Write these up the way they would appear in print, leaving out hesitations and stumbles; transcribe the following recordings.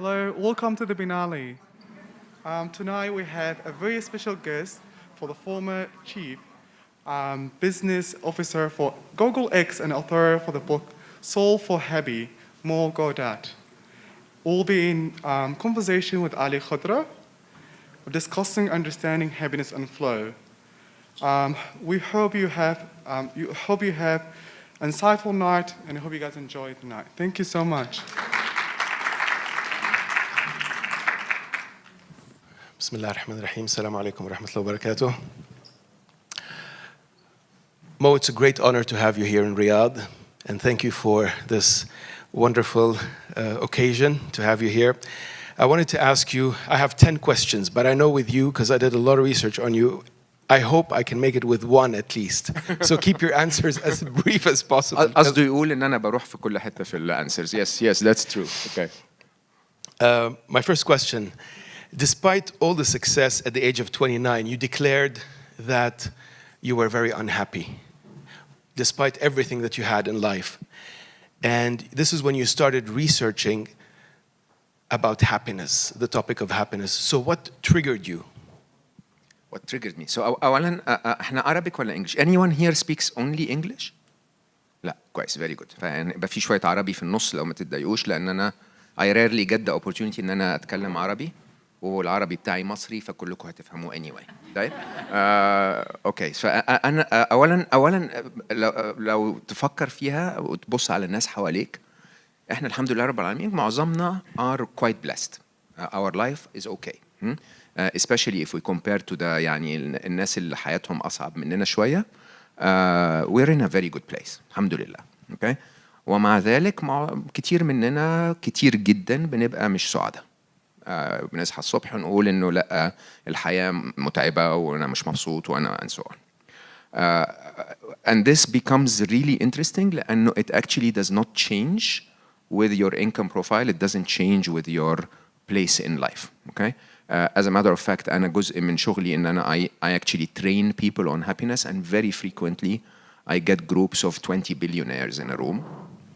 Hello, welcome to the Biennale. Tonight we have a very special guest for the former chief business officer for Google X and author for the book Soul for Happy, Gawdat. We'll be in conversation with Ali Khadra, discussing understanding happiness and flow. We hope you have insightful night, and I hope you guys enjoy the night. Thank you so much. بسم الله الرحمن الرحيم. السلام عليكم ورحمة الله وبركاته. Mo, it's a great honor to have you here in Riyadh, and thank you for this wonderful occasion to have you here. I wanted to ask you, I have 10 questions, but I know with you, because I did a lot of research on you, I hope I can make it with one at least. So keep your answers as brief as possible. قصده يقول إن أنا بروح في كل حتة في answers. Yes, that's true. Okay. My first question. Despite all the success at the age of 29, you declared that you were very unhappy, despite everything that you had in life. And this is when you started researching about happiness, the topic of happiness. So what triggered you? What triggered me? So أولاً إحنا Arabic ولا English? Anyone here speaks only English? لا كويس, very good. فيبقى في شوية عربي في النص لو ما تتضايقوش, لأن أنا I rarely get the opportunity إن أنا أتكلم عربي. والعربي بتاعي مصري فكلكم هتفهموه anyway. طيب اوكي. فانا اولا لو تفكر فيها وتبص على الناس حواليك, احنا الحمد لله رب العالمين معظمنا are quite blessed. Our life is okay. Especially if we compare to the يعني الناس اللي حياتهم اصعب مننا شويه. We're in a very good place الحمد لله. اوكي. ومع ذلك كتير مننا كتير جدا بنبقى مش سعداء. بنصحى الصبح ونقول إنه لأ الحياة متعبة وأنا مش مبسوط وأنا and so on. And this becomes really interesting لأنه it actually does not change with your income profile. It doesn't change with your place in life. Okay. As a matter of fact, أنا جزء من شغلي إن أنا I actually train people on happiness, and very frequently I get groups of 20 billionaires in a room.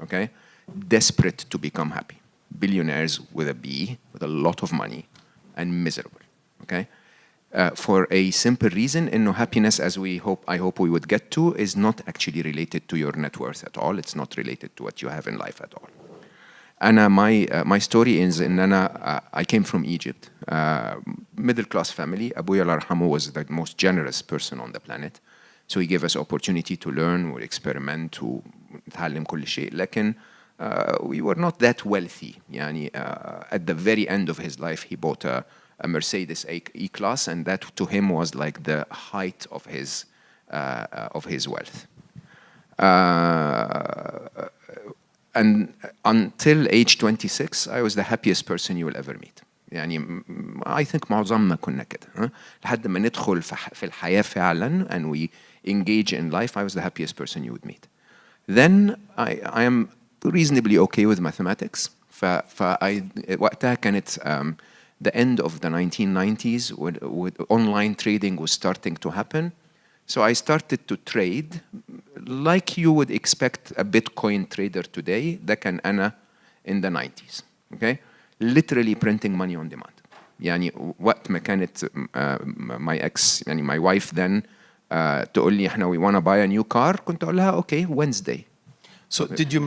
Okay. Desperate to become happy. Billionaires with a B, with a lot of money, and miserable. Okay, for a simple reason: إنه happiness, as I hope we would get to, is not actually related to your net worth at all. It's not related to what you have in life at all. And my story is إن أنا I came from Egypt, middle class family. أبويا الله يرحمه was the most generous person on the planet, so he gave us opportunity to learn, we experiment, ونتعلم كل شيء. لكن we were not that wealthy. يعني, at the very end of his life, he bought a Mercedes E-Class, and that to him was like the height of his wealth. And until age 26, I was the happiest person you will ever meet. يعني, I think معظمنا كنا كده. لحد ما ندخل في الحياة فعلا and we engage in life, I was the happiest person you would meet. Then I am reasonably okay with mathematics. وقتها كانت the end of the 1990s with online trading was starting to happen. So I started to trade like you would expect a Bitcoin trader today. ده كان أنا in the 90s. Okay? Literally printing money on demand. يعني وقت ما كانت my ex, يعني my wife then تقول لي إحنا we want to buy a new car, كنت أقول لها okay, Wednesday. So did you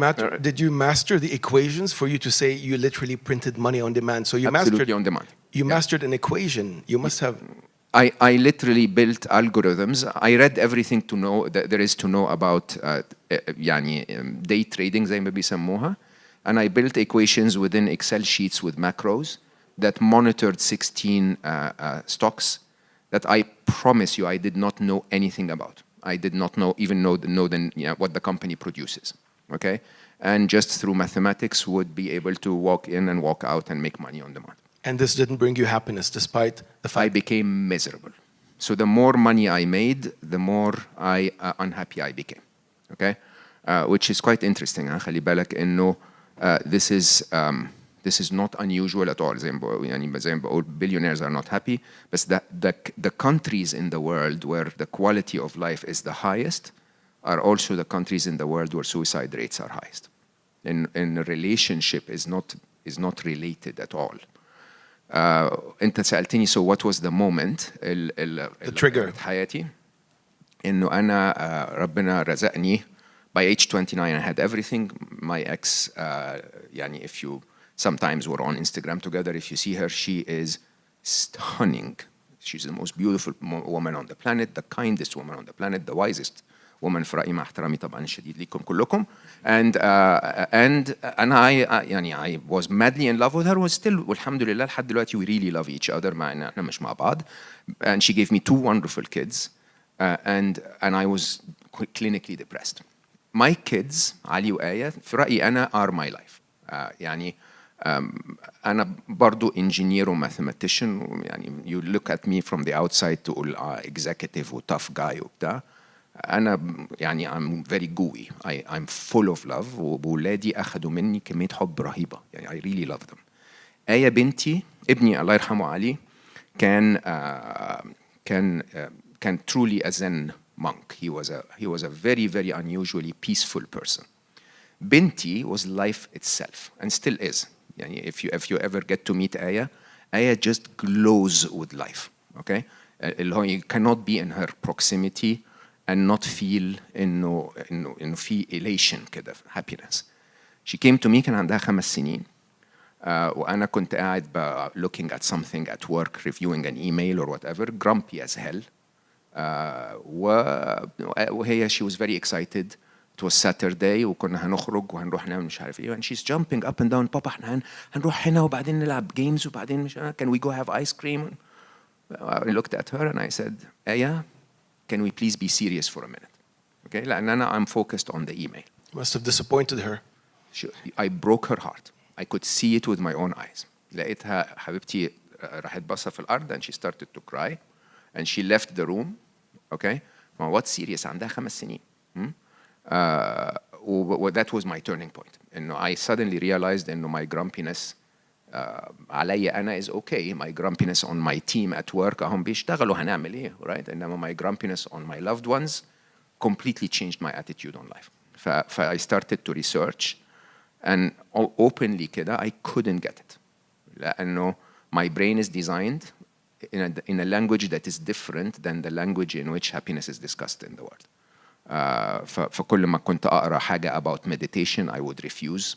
master the equations for you to say you literally printed money on demand? So you absolutely on demand. You mastered an equation. You must have. I literally built algorithms. I read everything to know that there is to know about يعني day trading زي ما بيسموها, and I built equations within Excel sheets with macros that monitored 16 stocks that I promise you I did not know anything about. I did not know what the company produces. Okay, and just through mathematics would be able to walk in and walk out and make money on demand. And this didn't bring you happiness, despite the fact I became miserable. So the more money I made, the more unhappy I became. Okay, which is quite interesting. خلي بالك إنه this is not unusual at all. زي ما بقول billionaires are not happy, but the countries in the world where the quality of life is the highest are also the countries in the world where suicide rates are highest. In a relationship is not is not related at all. أنت سألتني so what was the moment The trigger. في حياتي إنه أنا ربنا رزقني by age 29 I had everything. My ex يعني if you sometimes we're on Instagram together, if you see her, she is stunning. She's the most beautiful woman on the planet, the kindest woman on the planet, the wisest woman في رأيي مع احترامي طبعا الشديد ليكم كلكم. And I was madly in love with her, was still والحمد لله لحد دلوقتي we really love each other مع إن احنا مش مع بعض. And she gave me 2 wonderful kids, and I was clinically depressed. My kids علي وآية في رأيي أنا are my life. يعني أنا برضو engineer و mathematician يعني you look at me from the outside تقول executive و tough guy وبتاع. أنا يعني I'm very gooey. I'm full of love وبولادي أخدوا مني كمية حب رهيبة يعني I really love them. آية بنتي ابني الله يرحمه علي كان truly a Zen monk. He was a very very unusually peaceful person. بنتي was life itself and still is. يعني if you ever get to meet آية just glows with life. Okay, اللي هو you cannot be in her proximity and not feel إنه في elation كده happiness. She came to me كان عندها 5 سنين. وأنا كنت قاعد looking at something at work, reviewing an email or whatever, grumpy as hell. وهي she was very excited. It was Saturday وكنا هنخرج وهنروح نعمل مش عارف ايه. And she's jumping up and down. بابا احنا هنروح هنا وبعدين نلعب games وبعدين مش can we go have ice cream? I looked at her and I said, Aya, can we please be serious for a minute? Okay, لأن أنا I'm focused on the email. Must have disappointed her. I broke her heart. I could see it with my own eyes. لقيتها حبيبتي راحت باصة في الأرض and she started to cry and she left the room. Okay, what serious عندها 5 سنين. That was my turning point. إنه I suddenly realized إنه my grumpiness عليا أنا is okay. My grumpiness on my team at work هم بيشتغلوا هنعمل إيه, right? إنما my grumpiness on my loved ones completely changed my attitude on life. I started to research and openly كده I couldn't get it. لأنه my brain is designed in a language that is different than the language in which happiness is discussed in the world. فكل ما كنت أقرأ حاجة about meditation I would refuse.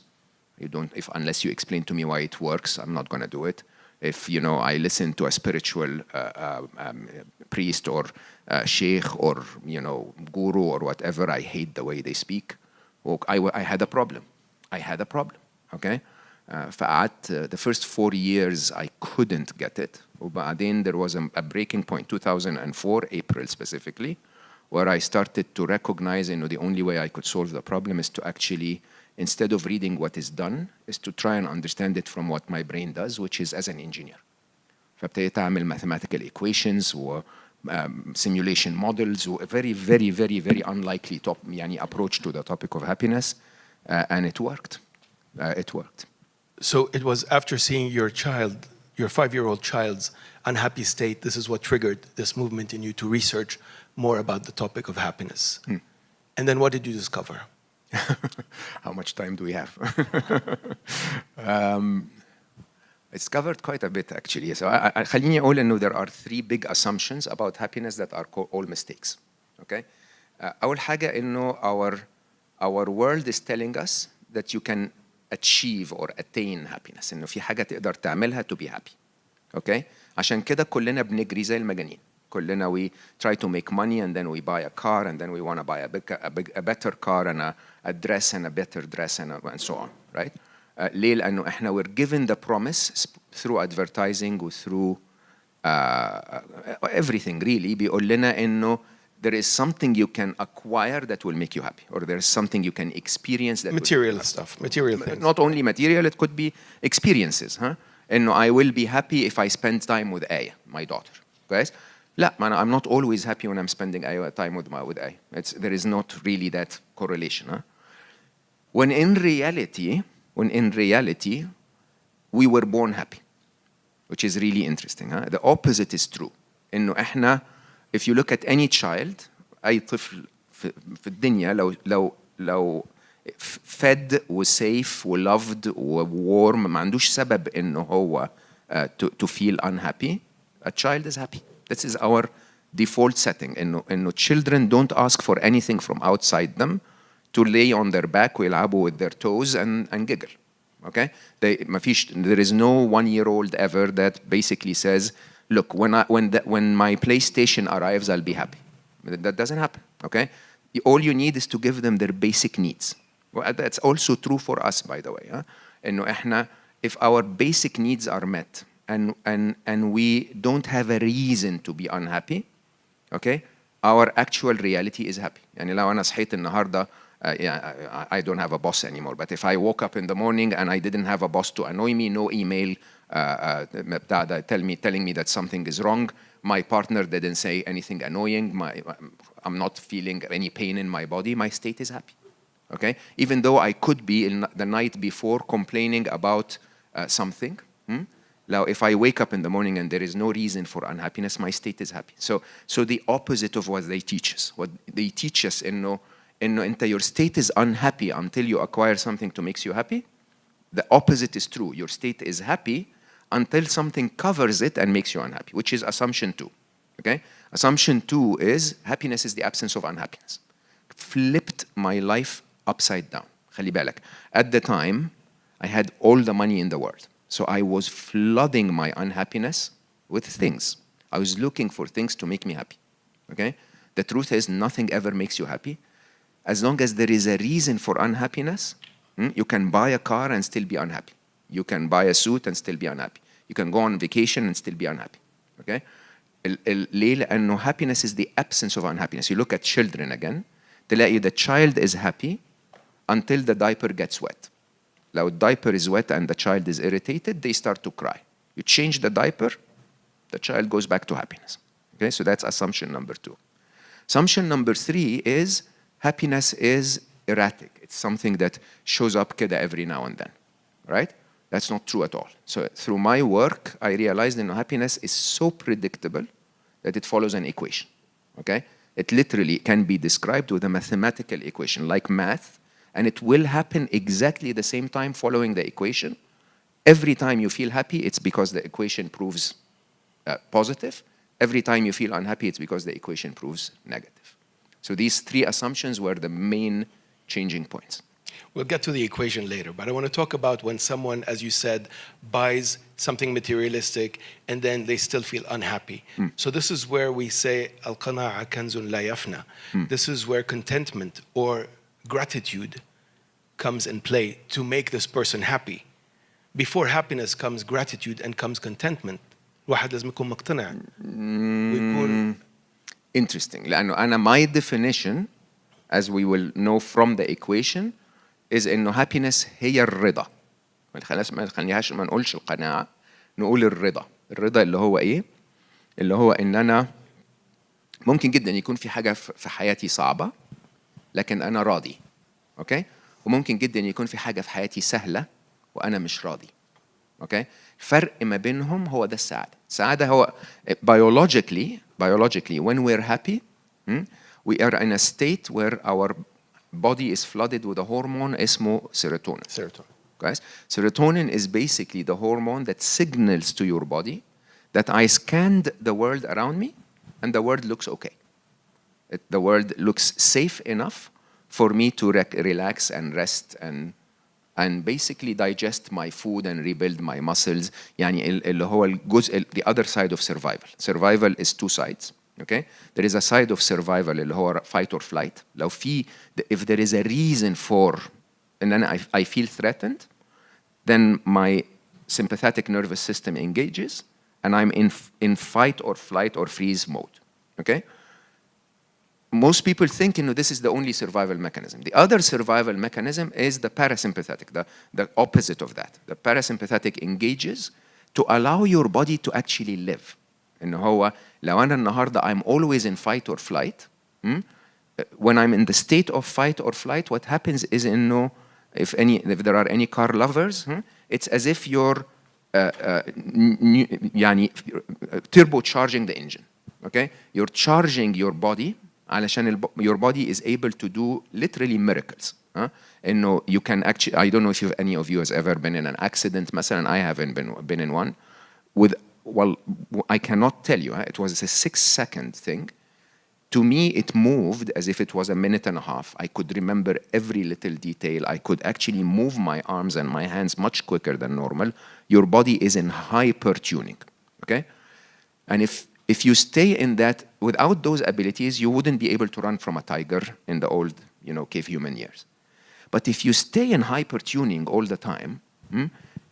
Unless you explain to me why it works, I'm not going to do it. If I listen to a spiritual priest or sheikh or guru or whatever, I hate the way they speak. I had a problem. Okay. فقعدت the first 4 years I couldn't get it. وبعدين there was a breaking point, 2004 April specifically, where I started to recognize the only way I could solve the problem is to actually, instead of reading what is done, is to try and understand it from what my brain does, which is as an engineer. فابتديت أعمل mathematical equations و simulation models و very very very very unlikely approach to the topic of happiness, and it worked. It worked. So it was after seeing your 5-year-old child's unhappy state, this is what triggered this movement in you to research more about the topic of happiness. And then what did you discover? How much time do we have? It's covered quite a bit actually. So خليني أقول إنه there are 3 big assumptions about happiness that are all mistakes. Okay? أول حاجة إنه our world is telling us that you can achieve or attain happiness. إنه في حاجة تقدر تعملها to be happy. Okay? عشان كده كلنا بنجري زي المجانين. كلنا we try to make money and then we buy a car and then we want to buy a better car and a dress and a better dress and so on, right? ليه؟ لأنه إحنا we're given the promise through advertising و through everything really بيقول لنا إنه there is something you can acquire that will make you happy, or there is something you can experience that material stuff, material things. Not only material, it could be experiences. إنه I will be happy if I spend time with Aya, my daughter. Guys? لا, I'm not always happy when I'm spending time with Aya. There is not really that correlation. When in reality, we were born happy, which is really interesting. The opposite is true. إنه إحنا, if you look at any child, أي طفل في الدنيا لو fed وsafe وloved وwarm ما عندوش سبب إنه هو to feel unhappy. A child is happy. This is our default setting. إنه children don't ask for anything from outside them to lay on their back ويلعبوا with their toes and giggle. Okay? There is no 1-year-old ever that basically says, look, when my PlayStation arrives, I'll be happy. That doesn't happen. Okay? All you need is to give them their basic needs. Well, that's also true for us, by the way. إنه إحنا, if our basic needs are met and we don't have a reason to be unhappy, okay, our actual reality is happy. يعني لو أنا صحيت النهاردة I don't have a boss anymore, but if I woke up in the morning and I didn't have a boss to annoy me, no email telling me that something is wrong, my partner didn't say anything annoying, I'm not feeling any pain in my body, my state is happy. Okay? Even though I could be in the night before complaining about something. Now, if I wake up in the morning and there is no reason for unhappiness, my state is happy. So the opposite of what they teach us. What they teach us إنه your state is unhappy until you acquire something to makes you happy. The opposite is true. Your state is happy until something covers it and makes you unhappy, which is assumption 2. Okay? Assumption 2 is happiness is the absence of unhappiness. Flipped my life upside down. خلي بالك. At the time, I had all the money in the world. So I was flooding my unhappiness with things. I was looking for things to make me happy. Okay? The truth is, nothing ever makes you happy. As long as there is a reason for unhappiness, you can buy a car and still be unhappy. You can buy a suit and still be unhappy. You can go on vacation and still be unhappy. Okay? ليه؟ لأنه happiness is the absence of unhappiness. You look at children again, تلاقي the child is happy until the diaper gets wet. لو the diaper is wet and the child is irritated, they start to cry. You change the diaper, the child goes back to happiness. Okay? So that's assumption number 2. Assumption number 3 is happiness is erratic. It's something that shows up كده every now and then. Right? That's not true at all. So through my work, I realized that happiness is so predictable that it follows an equation. Okay? It literally can be described with a mathematical equation like math, and it will happen exactly the same time following the equation. Every time you feel happy, it's because the equation proves positive. Every time you feel unhappy, it's because the equation proves negative. So these 3 assumptions were the main changing points. We'll get to the equation later, but I want to talk about when someone, as you said, buys something materialistic and then they still feel unhappy. So this is where we say, Al-qana'a kanzun la yafna. This is where contentment or gratitude comes in play to make this person happy. Before happiness comes gratitude and comes contentment. الواحد لازم يكون مقتنع ويكون Interesting. لأنه أنا my definition, as we will know from the equation, is إنه happiness هي الرضا. ما نقولش القناعة، نقول الرضا. الرضا اللي هو إيه؟ اللي هو إن أنا ممكن جدا يكون في حاجة في حياتي صعبة، لكن أنا راضي. أوكي؟ وممكن جدا يكون في حاجة في حياتي سهلة وأنا مش راضي. أوكي؟ الفرق ما بينهم هو ده السعادة. السعادة هو biologically when we're happy, we are in a state where our body is flooded with a hormone اسمه serotonin. Guys, serotonin is basically the hormone that signals to your body that I scanned the world around me and the world looks okay. The world looks safe enough for me to relax and rest and basically digest my food and rebuild my muscles. يعني اللي هو الجزء the other side of survival. Survival is 2 sides. Okay? There is a side of survival اللي هو fight or flight. لو في if there is a reason for and then I feel threatened, then my sympathetic nervous system engages and I'm in fight or flight or freeze mode. Okay? Most people think this is the only survival mechanism. The other survival mechanism is the parasympathetic, the opposite of that. The parasympathetic engages to allow your body to actually live. إنه هو لو أنا النهاردة I'm always in fight or flight, when I'm in the state of fight or flight, what happens is إنه if there are any car lovers, it's as if you're يعني turbocharging the engine. Okay? You're charging your body علشان your body is able to do literally miracles. إنه you can actually, I don't know if any of you has ever been in an accident مثلا. I haven't been in one. Well, I cannot tell you. It was a 6-second thing. To me, it moved as if it was a minute and a half. I could remember every little detail. I could actually move my arms and my hands much quicker than normal. Your body is in hyper tuning, okay? And if you stay in that, without those abilities, you wouldn't be able to run from a tiger in the old, cave human years. But if you stay in hyper tuning all the time,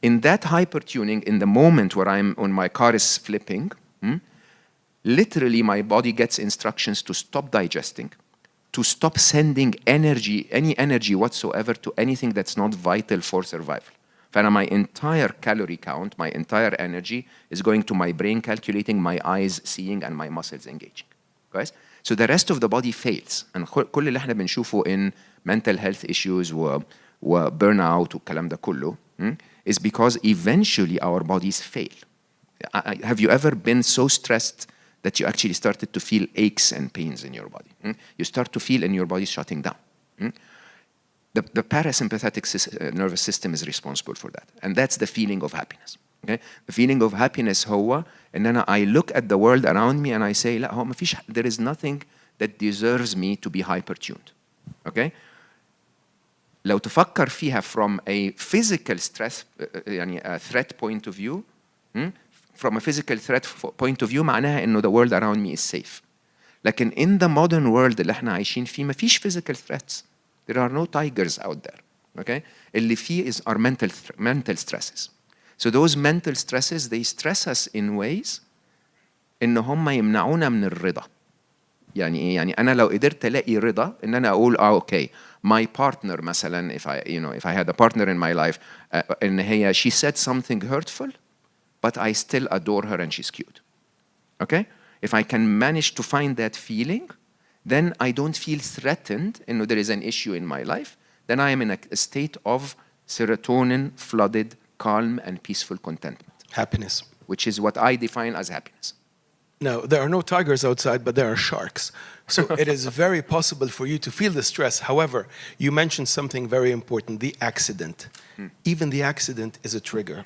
in that hyper tuning, in the moment when my car is flipping, literally my body gets instructions to stop digesting, to stop sending any energy whatsoever to anything that's not vital for survival. My entire calorie count, my entire energy is going to my brain calculating, my eyes seeing, and my muscles engaging. Guys? So the rest of the body fails. And كل اللي احنا بنشوفه in mental health issues و burnout والكلام ده كله is because eventually our bodies fail. Have you ever been so stressed that you actually started to feel aches and pains in your body? You start to feel in your body shutting down. The parasympathetic nervous system is responsible for that. And that's the feeling of happiness. Okay? The feeling of happiness هو إن أنا I look at the world around me and I say لا هو ما فيش, there is nothing that deserves me to be hyper-tuned. Okay? لو تفكر فيها from a physical stress يعني a threat point of view, from a physical threat point of view معناها إنه the world around me is safe. لكن in the modern world اللي احنا عايشين فيه ما فيش physical threats. There are no tigers out there. Okay? اللي فيه are mental stresses. So those mental stresses, they stress us in ways إن هم يمنعونا من الرضا. يعني إيه؟ يعني أنا لو قدرت ألاقي رضا إن أنا أقول okay, my partner مثلا, if I had a partner in my life, إن هي she said something hurtful, but I still adore her and she's cute. Okay? If I can manage to find that feeling, then I don't feel threatened, there is an issue in my life, then I am in a state of serotonin flooded, calm and peaceful contentment. Happiness. Which is what I define as happiness. Now, there are no tigers outside, but there are sharks. So it is very possible for you to feel the stress. However, you mentioned something very important, the accident. Even the accident is a trigger.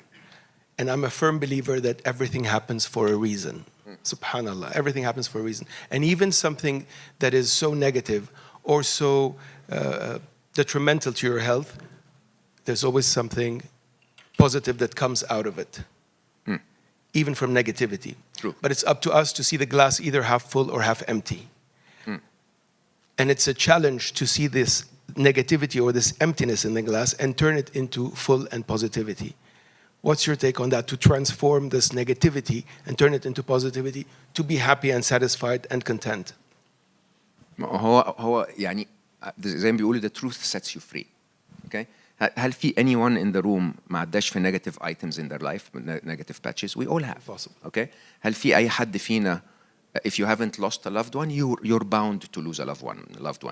And I'm a firm believer that everything happens for a reason. Subhanallah, everything happens for a reason. And even something that is so negative or so detrimental to your health, there's always something positive that comes out of it, even from negativity. True. But it's up to us to see the glass either half full or half empty. And it's a challenge to see this negativity or this emptiness in the glass and turn it into full and positivity. What's your take on that, to transform this negativity and turn it into positivity, to be happy and satisfied and content? هو يعني زي ما بيقولوا the truth sets you free. Okay? هل في anyone in the room ما عداش في negative items in their life, negative patches? We all have. Possible. Okay? هل في أي حد فينا, if you haven't lost a loved one, you're bound to lose a loved one.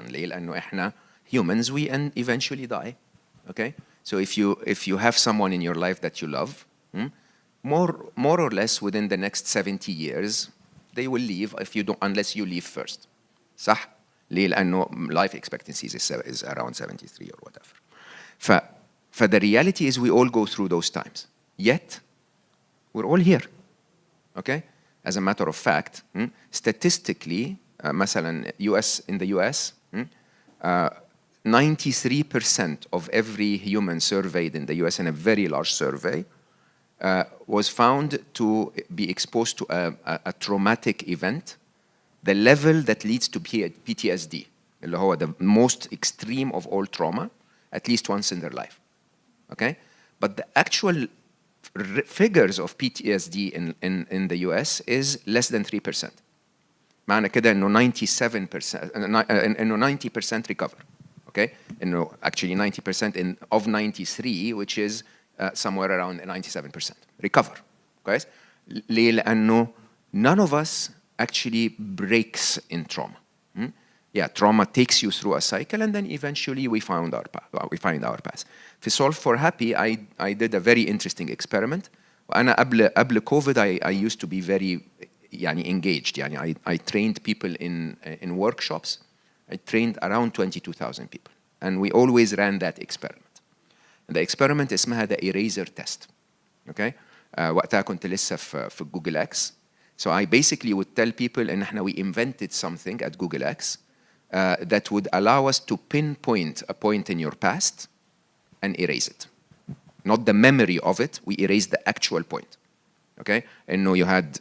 ليه؟ لأنه إحنا humans, we eventually die. Okay? So if you have someone in your life that you love, more or less within the next 70 years, they will leave unless you leave first. صح؟ ليه؟ لأنه life expectancy is around 73 or whatever. The reality is we all go through those times. Yet, we're all here. Okay? As a matter of fact, statistically, مثلا in the US, 93% of every human surveyed in the US in a very large survey was found to be exposed to a traumatic event, the level that leads to PTSD, اللي هو the most extreme of all trauma, at least once in their life. Okay? But the actual figures of PTSD in the US is less than 3%. معنى كده إنه 90% recover. Okay? Actually 90% of 93, which is somewhere around 97% recover. Guys? ليه؟ لأنه none of us actually breaks in trauma. Yeah, trauma takes you through a cycle, and then eventually we find our path. في Solve for Happy, I did a very interesting experiment. وأنا قبل COVID, I used to be very يعني engaged. يعني I trained people in workshops. I trained around 22,000 people. And we always ran that experiment. The experiment اسمها the eraser test. Okay? وقتها كنت لسه في Google X. So I basically would tell people إن إحنا we invented something at Google X that would allow us to pinpoint a point in your past and erase it. Not the memory of it, we erase the actual point. Okay? And you had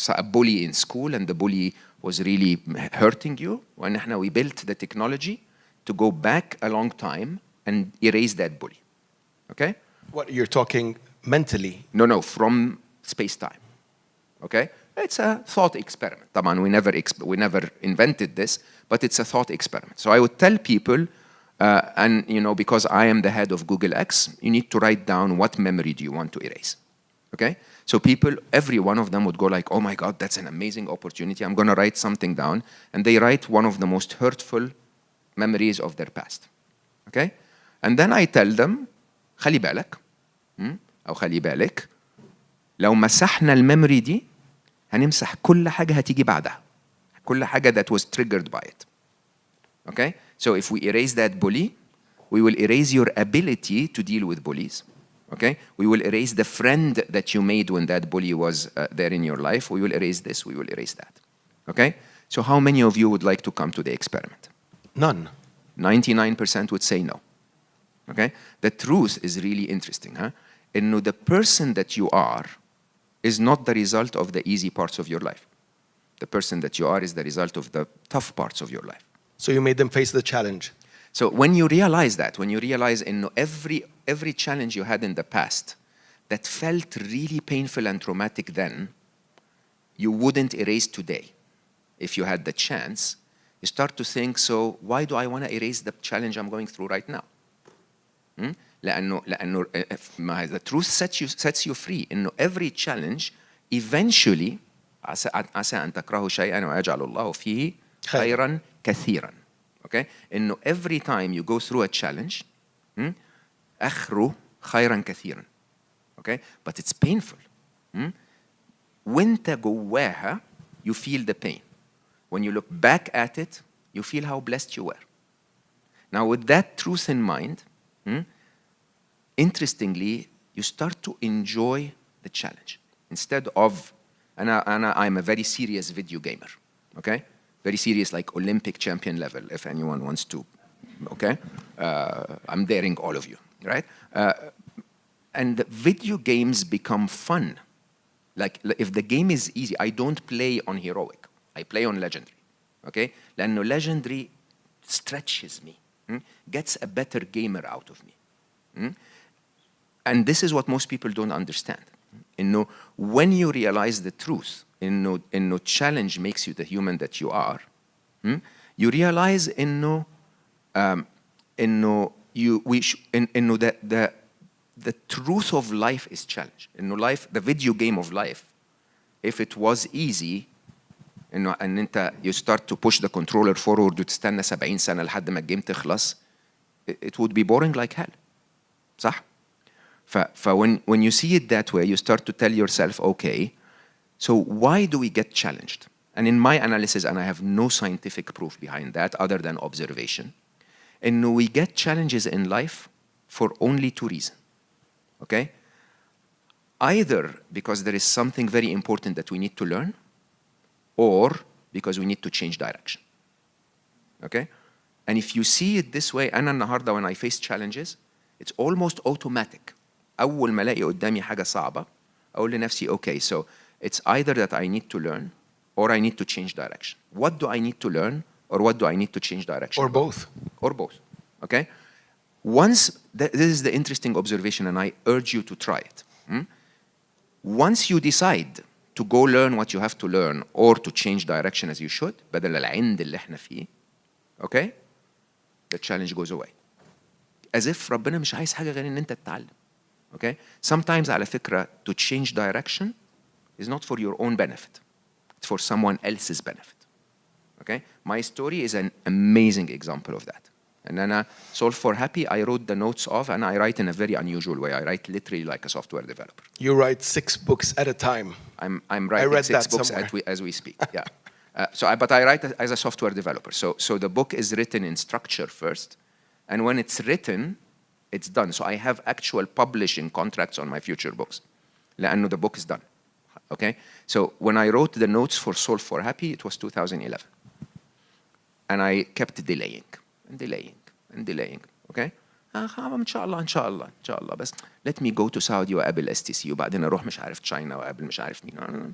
a bully in school and the bully was really hurting you. And we built the technology to go back a long time and erase that bully. Okay? What, you're talking mentally? No, from space-time. Okay? It's a thought experiment. طبعا we never invented this, but it's a thought experiment. So I would tell people, and because I am the head of Google X, you need to write down what memory do you want to erase. Okay? So people, every one of them would go like, oh my God, that's an amazing opportunity. I'm going to write something down. And they write one of the most hurtful memories of their past. Okay? And then I tell them, خلي بالك, أو خلي بالك, لو مسحنا الميموري دي, هنمسح كل حاجة هتيجي بعدها. كل حاجة that was triggered by it. Okay? So if we erase that bully, we will erase your ability to deal with bullies. Okay? We will erase the friend that you made when that bully was there in your life. We will erase this, we will erase that. Okay? So how many of you would like to come to the experiment? None. 99% would say no. Okay? The truth is really interesting. Huh? And the person that you are is not the result of the easy parts of your life. The person that you are is the result of the tough parts of your life. So you made them face the challenge. So when you realize that, when you realize every challenge you had in the past that felt really painful and traumatic then, you wouldn't erase today. If you had the chance, you start to think, so why do I want to erase the challenge I'm going through right now? لأنه the truth sets you free. إنه every challenge eventually عسى أن تكرهوا شيئا ويجعل الله فيه خيرا كثيرا. Okay? إنه every time you go through a challenge, آخره خيرا كثيرا. Okay? But it's painful. وانت جواها, you feel the pain. When you look back at it, you feel how blessed you were. Now with that truth in mind, interestingly, you start to enjoy the challenge. Instead of, I'm a very serious video gamer, okay? Very serious, like Olympic champion level, if anyone wants to, okay? I'm daring all of you, right? And the video games become fun. Like, if the game is easy, I don't play on heroic. I play on legendary, okay? لأنه legendary stretches me, gets a better gamer out of me. And this is what most people don't understand. When you realize the truth, no challenge makes you the human that you are, you realize the truth of life is challenge. Life, the video game of life, if it was easy, and you start to push the controller forward وتستنى 70 سنة لحد ما الجيم تخلص, it would be boring like hell. صح? when you see it that way, you start to tell yourself, okay, so why do we get challenged? And in my analysis, and I have no scientific proof behind that other than observation, and we get challenges in life for only two reasons. Okay? Either because there is something very important that we need to learn, or because we need to change direction. Okay? And if you see it this way, أنا النهاردة when I face challenges, it's almost automatic. أول ما ألاقي قدامي حاجة صعبة, أقول لنفسي, okay, so it's either that I need to learn or I need to change direction. What do I need to learn or what do I need to change direction? Or both. Or both. Okay? This is the interesting observation, and I urge you to try it. Once you decide to go learn what you have to learn or to change direction as you should, بدل العند اللي احنا فيه, okay? The challenge goes away. As if ربنا مش عايز حاجة غير إن أنت تتعلم. Okay? Sometimes على فكرة, to change direction is not for your own benefit. It's for someone else's benefit. Okay? My story is an amazing example of that. And أنا Solve for Happy, I wrote the notes of, and I write in a very unusual way. I write literally like a software developer. You write 6 books at a time. I'm writing read 6 that books somewhere. as we speak. Yeah. But I write as a software developer. So the book is written in structure first, and when it's written, it's done. So I have actual publishing contracts on my future books. لأنه the book is done. Okay. So when I wrote the notes for Solve for Happy, it was 2011, and I kept delaying and delaying and delaying. Okay. إن شاء الله إن شاء الله إن شاء الله بس let me go to Saudi وأقابل STC وبعدين أروح مش عارف تشاينا وأقابل مش عارف مين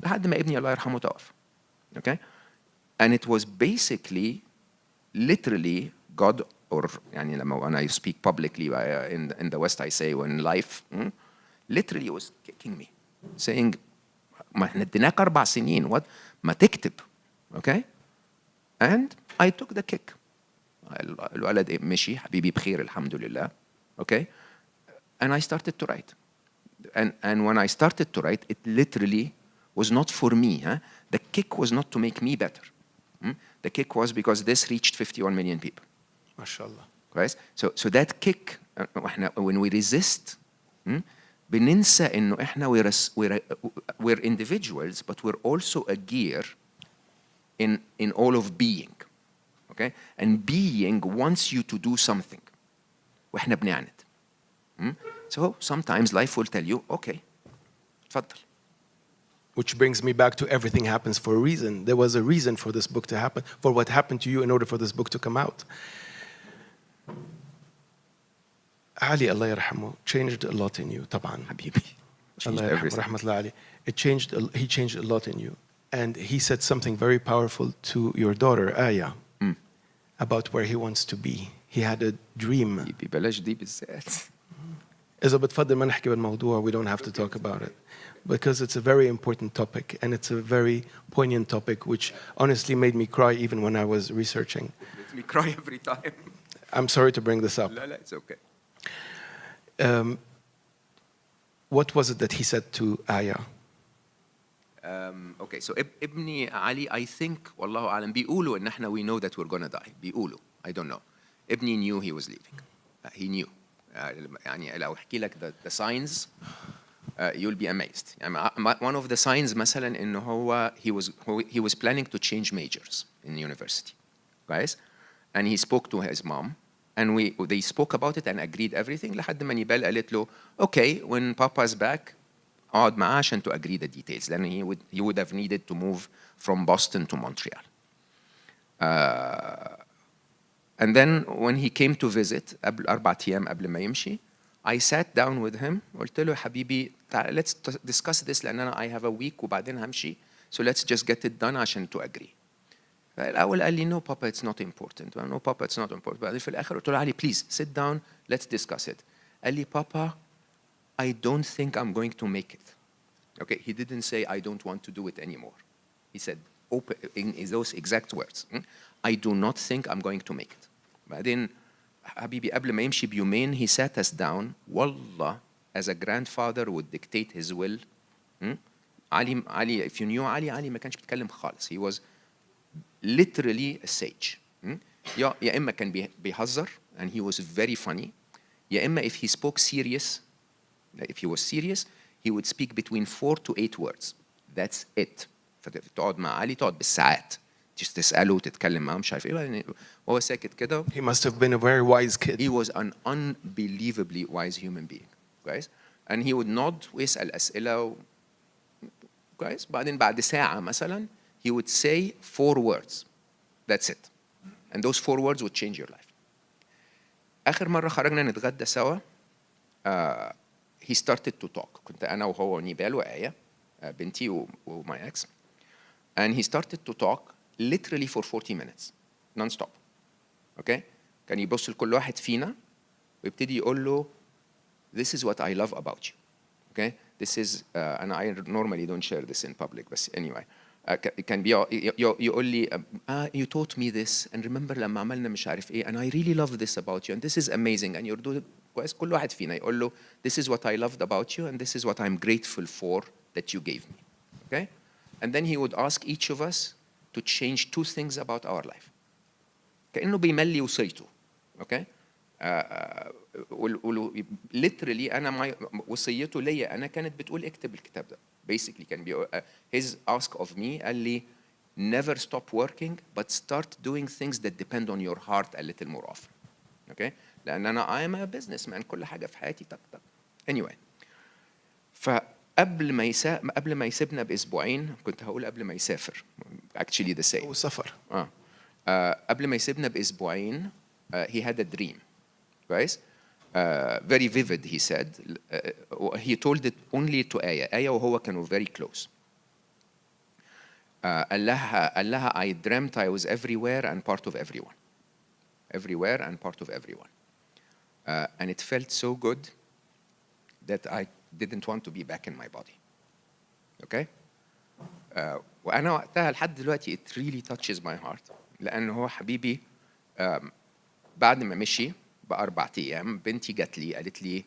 لحد ما ابني الله يرحمه توفى. Okay. And it was basically literally God, or يعني لما when I speak publicly in the West I say when life literally was kicking me saying ما احنا اديناك 4 سنين what ما تكتب. Okay. And I took the kick. الولد مشي حبيبي بخير الحمد لله. Okay. And I started to write. And when I started to write, it literally was not for me. The kick was not to make me better. The kick was because this reached 51 million people. MashaAllah. Right? So that kick, when we resist, بننسى إنه إحنا we're individuals, but we're also a gear in all of being. Okay? And being wants you to do something. وإحنا بنعند. So sometimes life will tell you, okay, تفضل. Which brings me back to everything happens for a reason. There was a reason for this book to happen, for what happened to you in order for this book to come out. Ali, Allah yarhamu, changed a lot in you, طبعا. حبيبي. Allah yarhamu, rahmatullah Ali. He changed a lot in you. And he said something very powerful to your daughter, Aya, about where he wants to be. He had a dream. حبيبي بلاش دي بالذات. إذا بتفضل ما نحكي بالموضوع, we don't have to talk about it. Because it's a very important topic, and it's a very poignant topic, which honestly made me cry even when I was researching. Let me cry every time. I'm sorry to bring this up. لا, it's okay. What was it that he said to Aya? Okay, so ابني علي, I think, والله أعلم, بيقولوا إن إحنا we know that we're gonna die. بيقولوا, I don't know. ابني knew he was leaving. He knew. يعني لو أحكي لك the signs, you'll be amazed. One of the signs مثلا إنه هو he was planning to change majors in university, guys, and he spoke to his mom, and they spoke about it and agreed everything لحد ما نيبال قالت له okay, when Papa's back اقعد معاه عشان to agree the details لأن he would have needed to move from Boston to Montreal. And then when he came to visit قبل 4 أيام قبل ما يمشي, I sat down with him قلت له حبيبي let's discuss this لأن I have a week وبعدين همشي, so let's just get it done عشان to agree. الأول قال لي no papa it's not important. No papa it's not important. بعدين في الآخر قلت له علي please sit down, let's discuss it. قال لي papa I don't think I'm going to make it. Okay, he didn't say I don't want to do it anymore. He said in those exact words, I do not think I'm going to make it. بعدين حبيبي قبل ما يمشي بيومين he sat us down, والله as a grandfather would dictate his will. Ali, if you knew Ali ما كانش بيتكلم خالص. He was literally a sage. يا إما كان بيهزر and he was very funny. يا إما if he spoke serious, if he was serious, he would speak between 4 to 8 words. That's it. فتقعد مع علي تقعد بالساعات. just تسأله وتتكلم معاه مش عارف إيه. وهو ساكت كده. He must have been a very wise kid. He was an unbelievably wise human being, guys. And he would nod ويسأل أسئلة. Guys, بعدين بعد ساعة مثلا he would say 4 words. That's it. And those 4 words would change your life. آخر مرة خرجنا نتغدى سوا. He started to talk. كنت أنا وهو ونيبال وآية بنتي وماي ex. And he started to talk literally for 40 minutes non-stop. Okay? كان يبص لكل واحد فينا ويبتدي يقول له this is what I love about you. Okay? This is and I normally don't share this in public but anyway. كان يقول لي you taught me this and remember لما عملنا مش عارف إيه and I really love this about you and this is amazing and you're doing كويس. كل واحد فينا يقول له this is what I loved about you and this is what I'm grateful for that you gave me. Okay? And then he would ask each of us to change 2 things about our life. كأنه بيملي وصيته. Okay? literally انا وصيته ليا انا كانت بتقول اكتب الكتاب ده. basically كان بيقول his ask of me قال لي never stop working but start doing things that depend on your heart a little more often. okay لان انا I'm a businessman كل حاجه في حياتي طق. anyway فقبل ما يسيبنا باسبوعين، كنت هقول قبل ما يسافر actually the same. وسفر. قبل ما يسيبنا باسبوعين he had a dream. كويس. very vivid he said. He told it only to آية وهو كانوا very close. قال لها I dreamt I was everywhere and part of everyone. Everywhere and part of everyone. And it felt so good that I didn't want to be back in my body. Okay? وأنا وقتها لحد دلوقتي it really touches my heart. لأنه هو حبيبي بعد ما مشي ب4 أيام بنتي جات لي قالت لي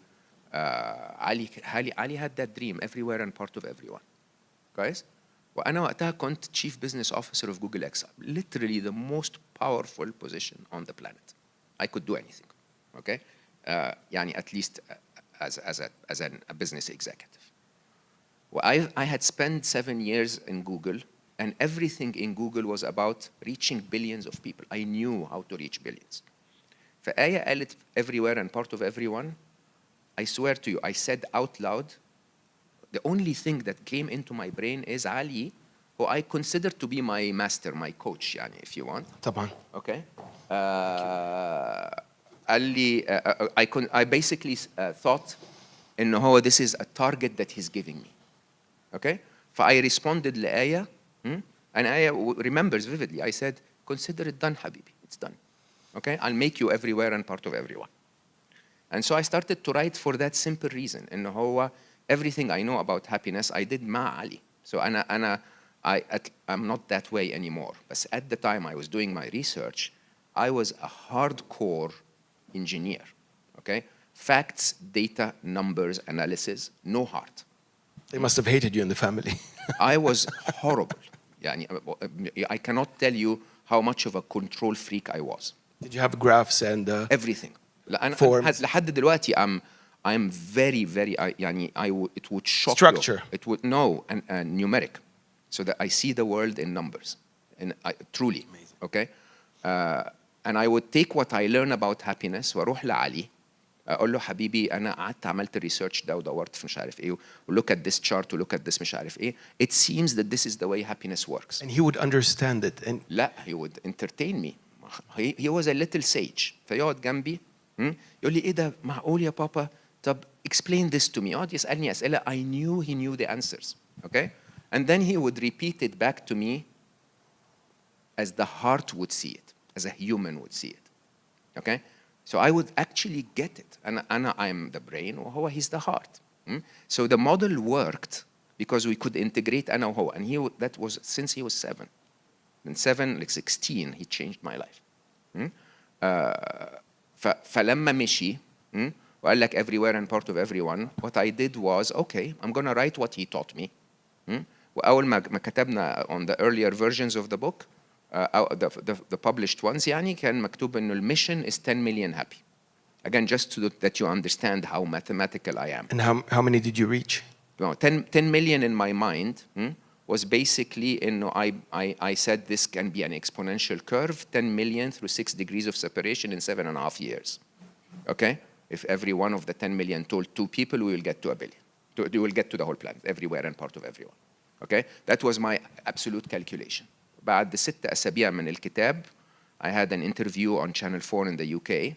علي had that dream everywhere and part of everyone. كويس؟ وأنا وقتها كنت chief business officer of Google X. Literally the most powerful position on the planet. I could do anything. Okay? يعني at least as a business executive. I had spent 7 years in Google and everything in Google was about reaching billions of people. I knew how to reach billions. فآية قالت everywhere and part of everyone. I swear to you, I said out loud, the only thing that came into my brain is Ali, who I consider to be my master, my coach, يعني, if you want. طبعا. Okay. قال لي, I basically thought إنه هو this is a target that he's giving me. Okay. I responded لآية, and آية remembers vividly. I said, consider it done, حبيبي. It's done. Okay. I'll make you everywhere and part of everyone. And so I started to write for that simple reason. إنه هو everything I know about happiness I did مع علي. So I'm not that way anymore. But at the time I was doing my research, I was a hardcore engineer. Okay? Facts, data, numbers, analysis, no heart. They must have hated you in the family. I was horrible. يعني, I cannot tell you how much of a control freak I was. Did you have graphs and everything. forms? لحد دلوقتي I'm very يعني it would shock Structure. you. It would and numeric, so that I see the world in numbers, and truly. Amazing. Okay, and I would take what I learn about happiness واروح لعلي اقول له حبيبي انا قعدت عملت الريسيرش ده ودورت في مش عارف ايه look at this chart look at this مش عارف ايه. It seems that this is the way happiness works. And he would understand it. And لا, he would entertain me. He was a little sage. فيقعد جنبي يقول لي ايه ده معقول يا بابا؟ طب explain this to me. يقعد يسألني أسئلة. I knew he knew the answers. Okay? And then he would repeat it back to me as the heart would see it, as a human would see it. Okay? So I would actually get it. I'm the brain وهو he's the heart. So the model worked because we could integrate أنا وهو. And that was since he was 7. Then 7, like 16, he changed my life. فلما مشي وقال لك everywhere and part of everyone, what I did was, okay, I'm going to write what he taught me. وأول ما كتبنا on the earlier versions of the book, the published ones, يعني كان مكتوب إنه mission is 10 million happy. Again, just so that you understand how mathematical I am. And how many did you reach? Well, 10 million in my mind was basically, I said this can be an exponential curve, 10 million through 6 degrees of separation in 7.5 years. Okay? If every one of the 10 million told 2 people, we will get to 1 billion. We will get to the whole planet, everywhere and part of everyone. Okay? That was my absolute calculation. بعد 6 أسابيع من الكتاب, I had an interview on Channel 4 in the UK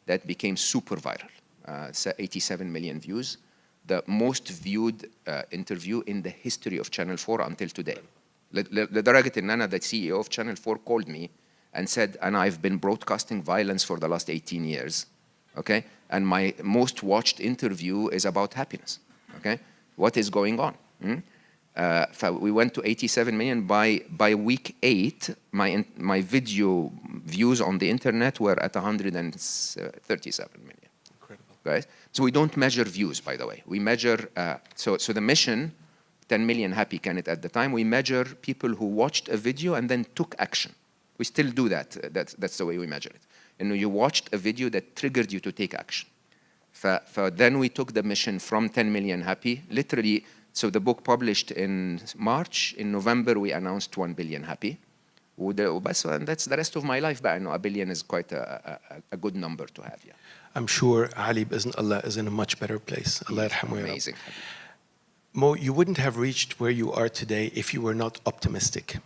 that became super viral. 87 million views. The most viewed interview in the history of Channel 4 until today. لدرجة إن أنا the CEO of Channel 4 called me and said, and I've been broadcasting violence for the last 18 years, okay? And my most watched interview is about happiness, okay? What is going on? We went to 87 million. By week 8, my video views on the internet were at 137 million. Right? So we don't measure views, by the way. We measure, so the mission, 10 million happy كانت at the time, we measure people who watched a video and then took action. We still do that. That's the way we measure it. إنه you watched a video that triggered you to take action. Then we took the mission from 10 million happy, literally. So the book published in March. In November, we announced 1 billion happy. And that's the rest of my life. But I know 1 billion is quite a good number to have. Yeah. I'm sure Ali Allah is in a much better place. Allah yarhamu ya Rab. Amazing. Mo, you wouldn't have reached where you are today if you were not optimistic,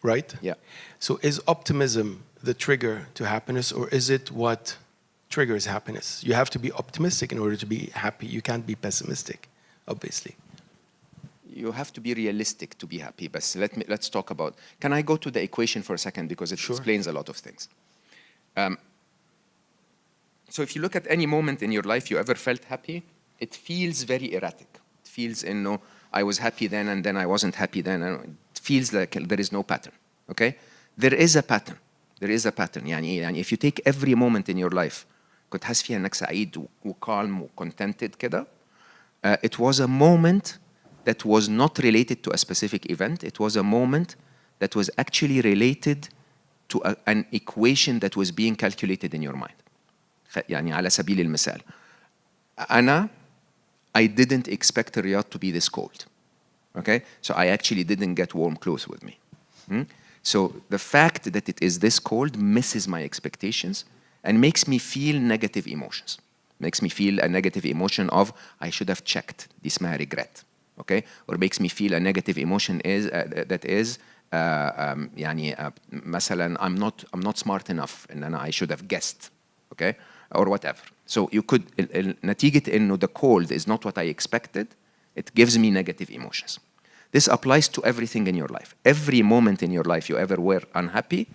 right? Yeah. So is optimism the trigger to happiness, or is it what triggers happiness? You have to be optimistic in order to be happy. You can't be pessimistic, obviously. You have to be realistic to be happy. But let's talk about. Can I go to the equation for a second, because it explains a lot of things. So if you look at any moment in your life you ever felt happy, it feels very erratic. It feels I was happy then and then I wasn't happy then. It feels like there is no pattern. Okay? There is a pattern. There is a pattern. يعني if you take every moment in your life كنت حاسس فيها انك سعيد وcalm وcontented كده, it was a moment that was not related to a specific event. It was a moment that was actually related to an equation that was being calculated in your mind. يعني على سبيل المثال, I didn't expect Riyadh to be this cold. Okay? So I actually didn't get warm clothes with me. So the fact that it is this cold misses my expectations and makes me feel negative emotions. Makes me feel a negative emotion of I should have checked. دي اسمها regret. Okay? Or makes me feel a negative emotion that is يعني مثلا I'm not smart enough and I should have guessed. Okay? Or whatever. So you could نتيجة إنه the cold is not what I expected, it gives me negative emotions. This applies to everything in your life. Every moment in your life you ever were unhappy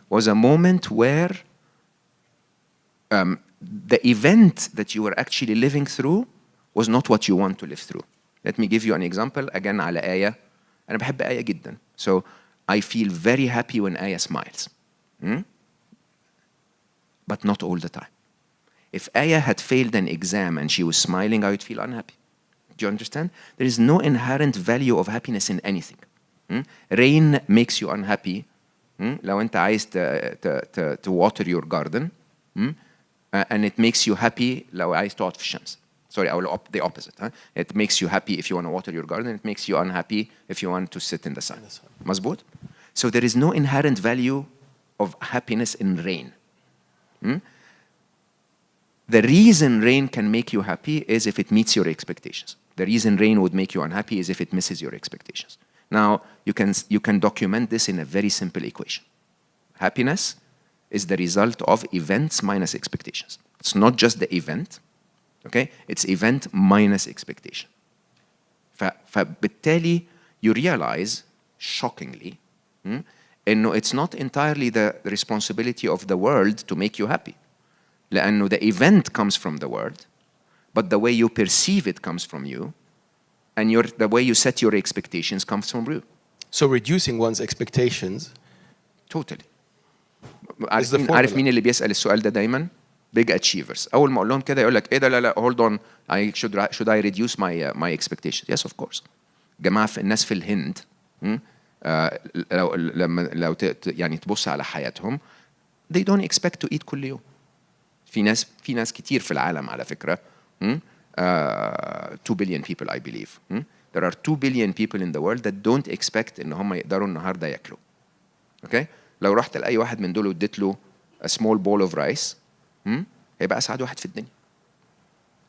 was a moment where the event that you were actually living through was not what you want to live through. Let me give you an example. Again, على آية. أنا بحب آية جدا. So I feel very happy when آية smiles. But not all the time. If Aya had failed an exam and she was smiling, I would feel unhappy. Do you understand? There is no inherent value of happiness in anything. Rain makes you unhappy. لو أنت عايز to water your garden, and it makes you happy لو عايز تقعد في الشمس. Sorry, the opposite. It makes you happy if you want to water your garden. It makes you unhappy if you want to sit in the sun. مظبوط? So there is no inherent value of happiness in rain. The reason rain can make you happy is if it meets your expectations. The reason rain would make you unhappy is if it misses your expectations. Now, you can document this in a very simple equation. Happiness is the result of events minus expectations. It's not just the event, okay? It's event minus expectation. فبالتالي you realize, shockingly, it's not entirely the responsibility of the world to make you happy. لأنه the event comes from the world, but the way you perceive it comes from you, and the way you set your expectations comes from you. So reducing one's expectations. Totally. عارف مين اللي بيسأل السؤال ده دايما؟ Big achievers. أول ما أقول لهم كده يقول لك إيه ده لا hold on, should I reduce my expectations? Yes, of course. جماعة الناس في الهند لو يعني تبص على حياتهم, they don't expect to eat كل يوم. في ناس كتير في العالم على فكرة. 2 billion people I believe. There are 2 billion people in the world that don't expect إن هم يقدروا النهاردة ياكلوا. Okay? لو رحت لأي واحد من دول واديت له a small bowl of rice, هيبقى أسعد واحد في الدنيا.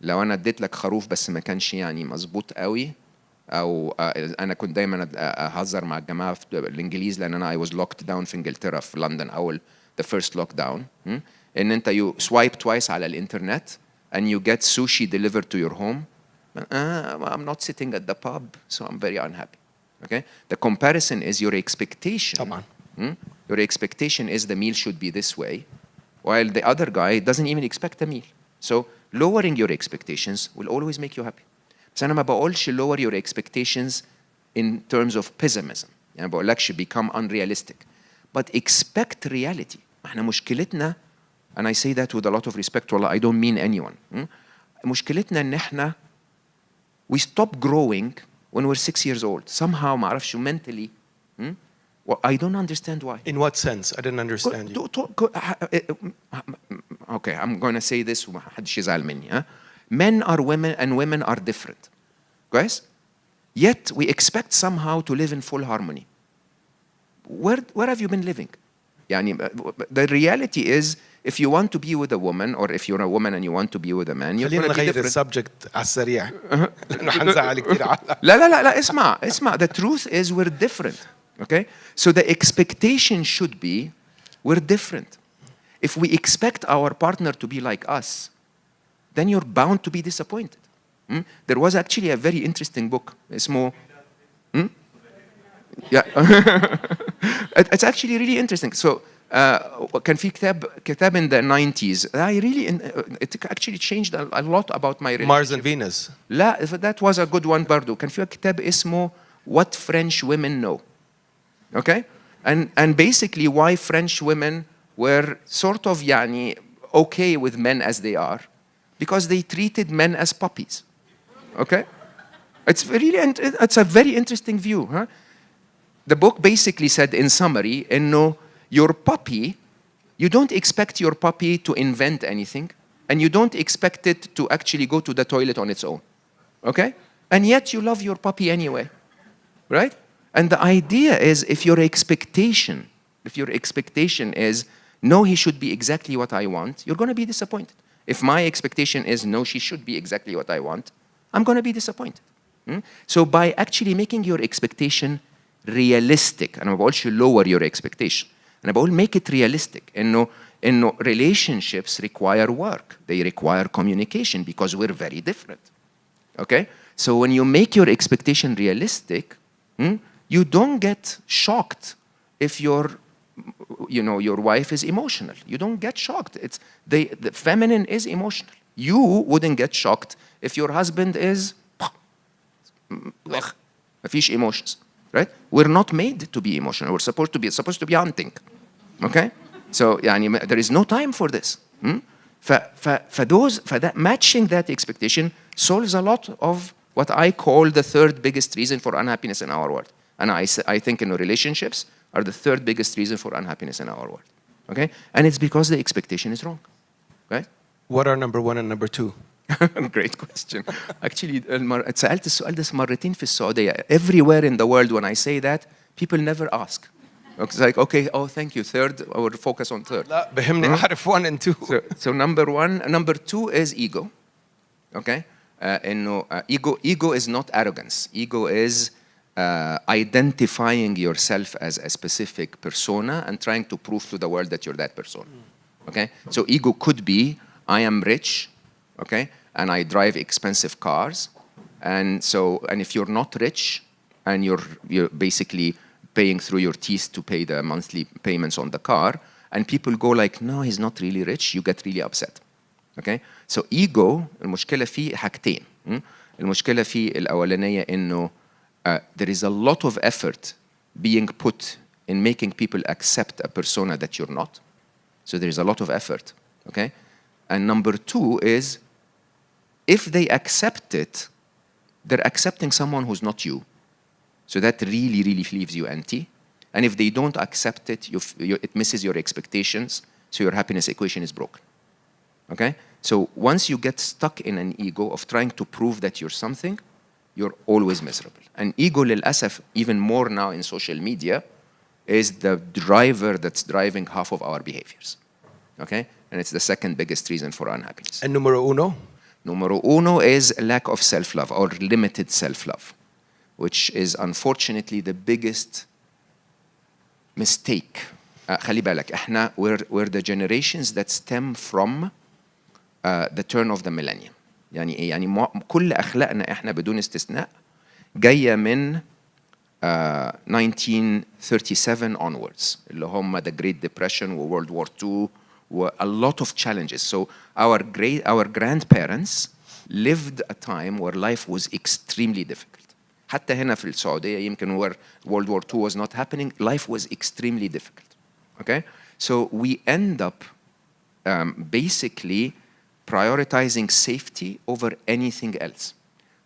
لو أنا اديت لك خروف بس ما كانش يعني مظبوط قوي, أو أنا كنت دايما أهزر مع الجماعة في الإنجليز لأن أنا I was locked down في إنجلترا في لندن أول the first lockdown. إن أنت you swipe twice على الإنترنت and you get sushi delivered to your home. I'm not sitting at the pub, so I'm very unhappy. Okay? The comparison is your expectation. طبعا. Your expectation is the meal should be this way, while the other guy doesn't even expect a meal. So lowering your expectations will always make you happy. بس أنا ما بقولش lower your expectations in terms of pessimism. يعني ما بقولكش become unrealistic. But expect reality. احنا مشكلتنا, and I say that with a lot of respect, والله I don't mean anyone. مشكلتنا إن احنا we stop growing when we're 6 years old. Somehow ما أعرفش mentally Well, I don't understand why. In what sense? I didn't understand you. Okay, I'm going to say this ومحدش يزعل مني. Huh? Men are women and women are different. Guys? Yet we expect somehow to live in full harmony. Where have you been living? يعني, the reality is, if you want to be with a woman, or if you're a woman and you want to be with a man, you're going خلينا to be نغير different. السبجكت على السريع. لأنه حنزعل كثير على. لا اسمع. The truth is we're different. Okay? So the expectation should be we're different. If we expect our partner to be like us, then you're bound to be disappointed. There was actually a very interesting book. اسمه Yeah. It's actually really interesting. So كان في كتاب in the 90s. It actually changed a lot about my relationship. Mars and Venus. لا, that was a good one برضو. كان في كتاب اسمه What French Women Know. Okay? And basically why French women were sort of يعني okay with men as they are, because they treated men as puppies. Okay? It's a very interesting view. Huh? The book basically said, in summary, your puppy, you don't expect your puppy to invent anything, and you don't expect it to actually go to the toilet on its own. Okay? And yet you love your puppy anyway. Right? And the idea is, if your expectation is, no, he should be exactly what I want, you're going to be disappointed. If my expectation is, no, she should be exactly what I want, I'm going to be disappointed. So by actually making your expectation realistic, and I will lower your expectation, and I will make it realistic. إنه relationships require work. They require communication because we're very different. Okay? So when you make your expectation realistic, you don't get shocked if your wife is emotional. You don't get shocked. The feminine is emotional. You wouldn't get shocked if your husband is مفيش emotions. Right? We're not made to be emotional. We're supposed to be hunting. Okay? So يعني, there is no time for this. That matching that expectation solves a lot of what I call the third biggest reason for unhappiness in our world. And I think relationships are the third biggest reason for unhappiness in our world. Okay? And it's because the expectation is wrong. Right? What are number 1 and number 2? Great question. Actually, اتسألت السؤال ده مرتين في السعودية. Everywhere in the world when I say that, people never ask. It's like, okay, oh, thank you. Third, I will focus on third. لا بهمني أعرف 1 and 2. So number 1, number 2 is ego. Okay? Ego is not arrogance. Ego is identifying yourself as a specific persona and trying to prove to the world that you're that person. Okay? So ego could be, I am rich, okay, and I drive expensive cars, and if you're not rich and you're basically paying through your teeth to pay the monthly payments on the car, and people go like, no, he's not really rich, you get really upset. Okay? So ego, المشكلة فيه حاجتين. المشكلة فيه الأولانية إنه there is a lot of effort being put in making people accept a persona that you're not. So there is a lot of effort. Okay? And number 2 is, if they accept it, they're accepting someone who's not you. So that really, really leaves you empty. And if they don't accept it, it misses your expectations, so your happiness equation is broken. Okay? So once you get stuck in an ego of trying to prove that you're something, you're always miserable. And ego, للأسف, even more now in social media, is the driver that's driving half of our behaviors. Okay? And it's the second biggest reason for unhappiness. And numero 1? Numero 1 is lack of self-love or limited self-love, which is unfortunately the biggest mistake. خلي بالك, احنا we're the generations that stem from the turn of the millennium. يعني ايه؟ يعني كل أخلاقنا احنا بدون استثناء جاية من 1937 onwards, اللي هم the Great Depression و World War II, a lot of challenges. So our grandparents lived a time where life was extremely difficult. حتى هنا في السعودية يمكن where World War II was not happening, life was extremely difficult. Okay? So we end up basically prioritizing safety over anything else.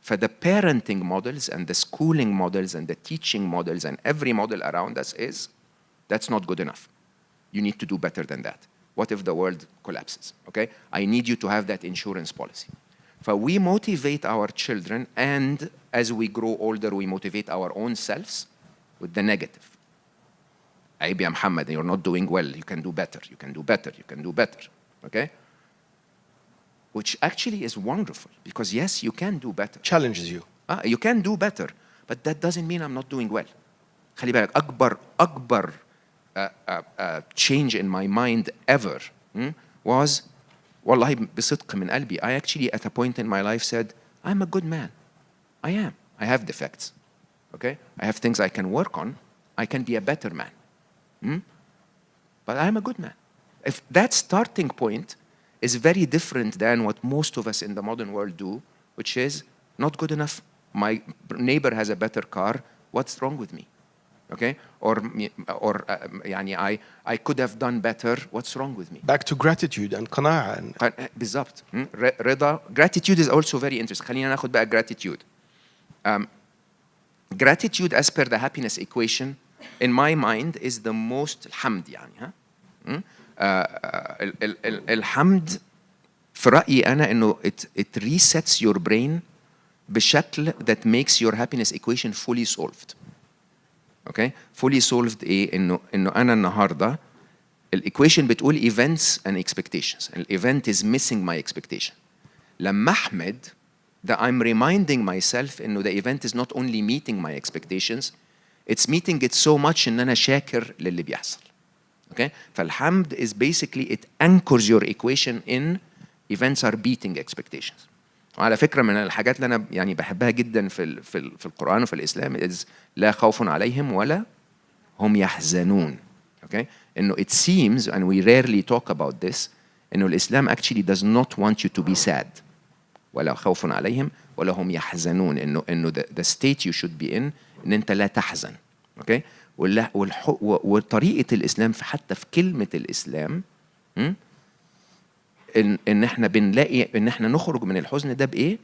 For the parenting models and the schooling models and the teaching models and every model around us is, that's not good enough. You need to do better than that. What if the world collapses? Okay? I need you to have that insurance policy. So we motivate our children, and as we grow older, we motivate our own selves with the negative. عيب يا محمد, you're not doing well. You can do better. You can do better. You can do better. Okay? Which actually is wonderful, because yes, you can do better. Challenges you. You can do better, but that doesn't mean I'm not doing well. خلي بالك أكبر change in my mind ever was, والله بصدق من قلبي, I actually at a point in my life said, I'm a good man. I am. I have defects. Okay? I have things I can work on. I can be a better man. But I'm a good man. If that starting point is very different than what most of us in the modern world do, which is not good enough. My neighbor has a better car. What's wrong with me? Okay? Or يعني I could have done better. What's wrong with me? Back to gratitude and قناعة. بالضبط. رضا. Gratitude is also very interesting. خلينا ناخد بقى gratitude. Gratitude as per the happiness equation in my mind is the most الحمد يعني ها. الحمد في رأيي أنا إنه it resets your brain بشكل that makes your happiness equation fully solved. Okay? Fully solved إيه؟ إنه أنا النهاردة الإيكويشن بتقول events and expectations. الإيفنت is missing my expectation. لما أحمد that I'm reminding myself إنه the event is not only meeting my expectations, it's meeting it so much إن أنا شاكر للي بيحصل. Okay? فالحمد is basically it anchors your equation in events are beating expectations. وعلى فكرة من الحاجات اللي أنا يعني بحبها جدا في القرآن وفي الإسلام is لا خوف عليهم ولا هم يحزنون. Okay? إنه it seems and we rarely talk about this إنه الإسلام actually does not want you to be sad. ولا خوف عليهم ولا هم يحزنون. إنه the state you should be in إن أنت لا تحزن. Okay? وطريقة الإسلام حتى في كلمة الإسلام إن إحنا بنلاقي إن إحنا نخرج من الحزن ده بإيه؟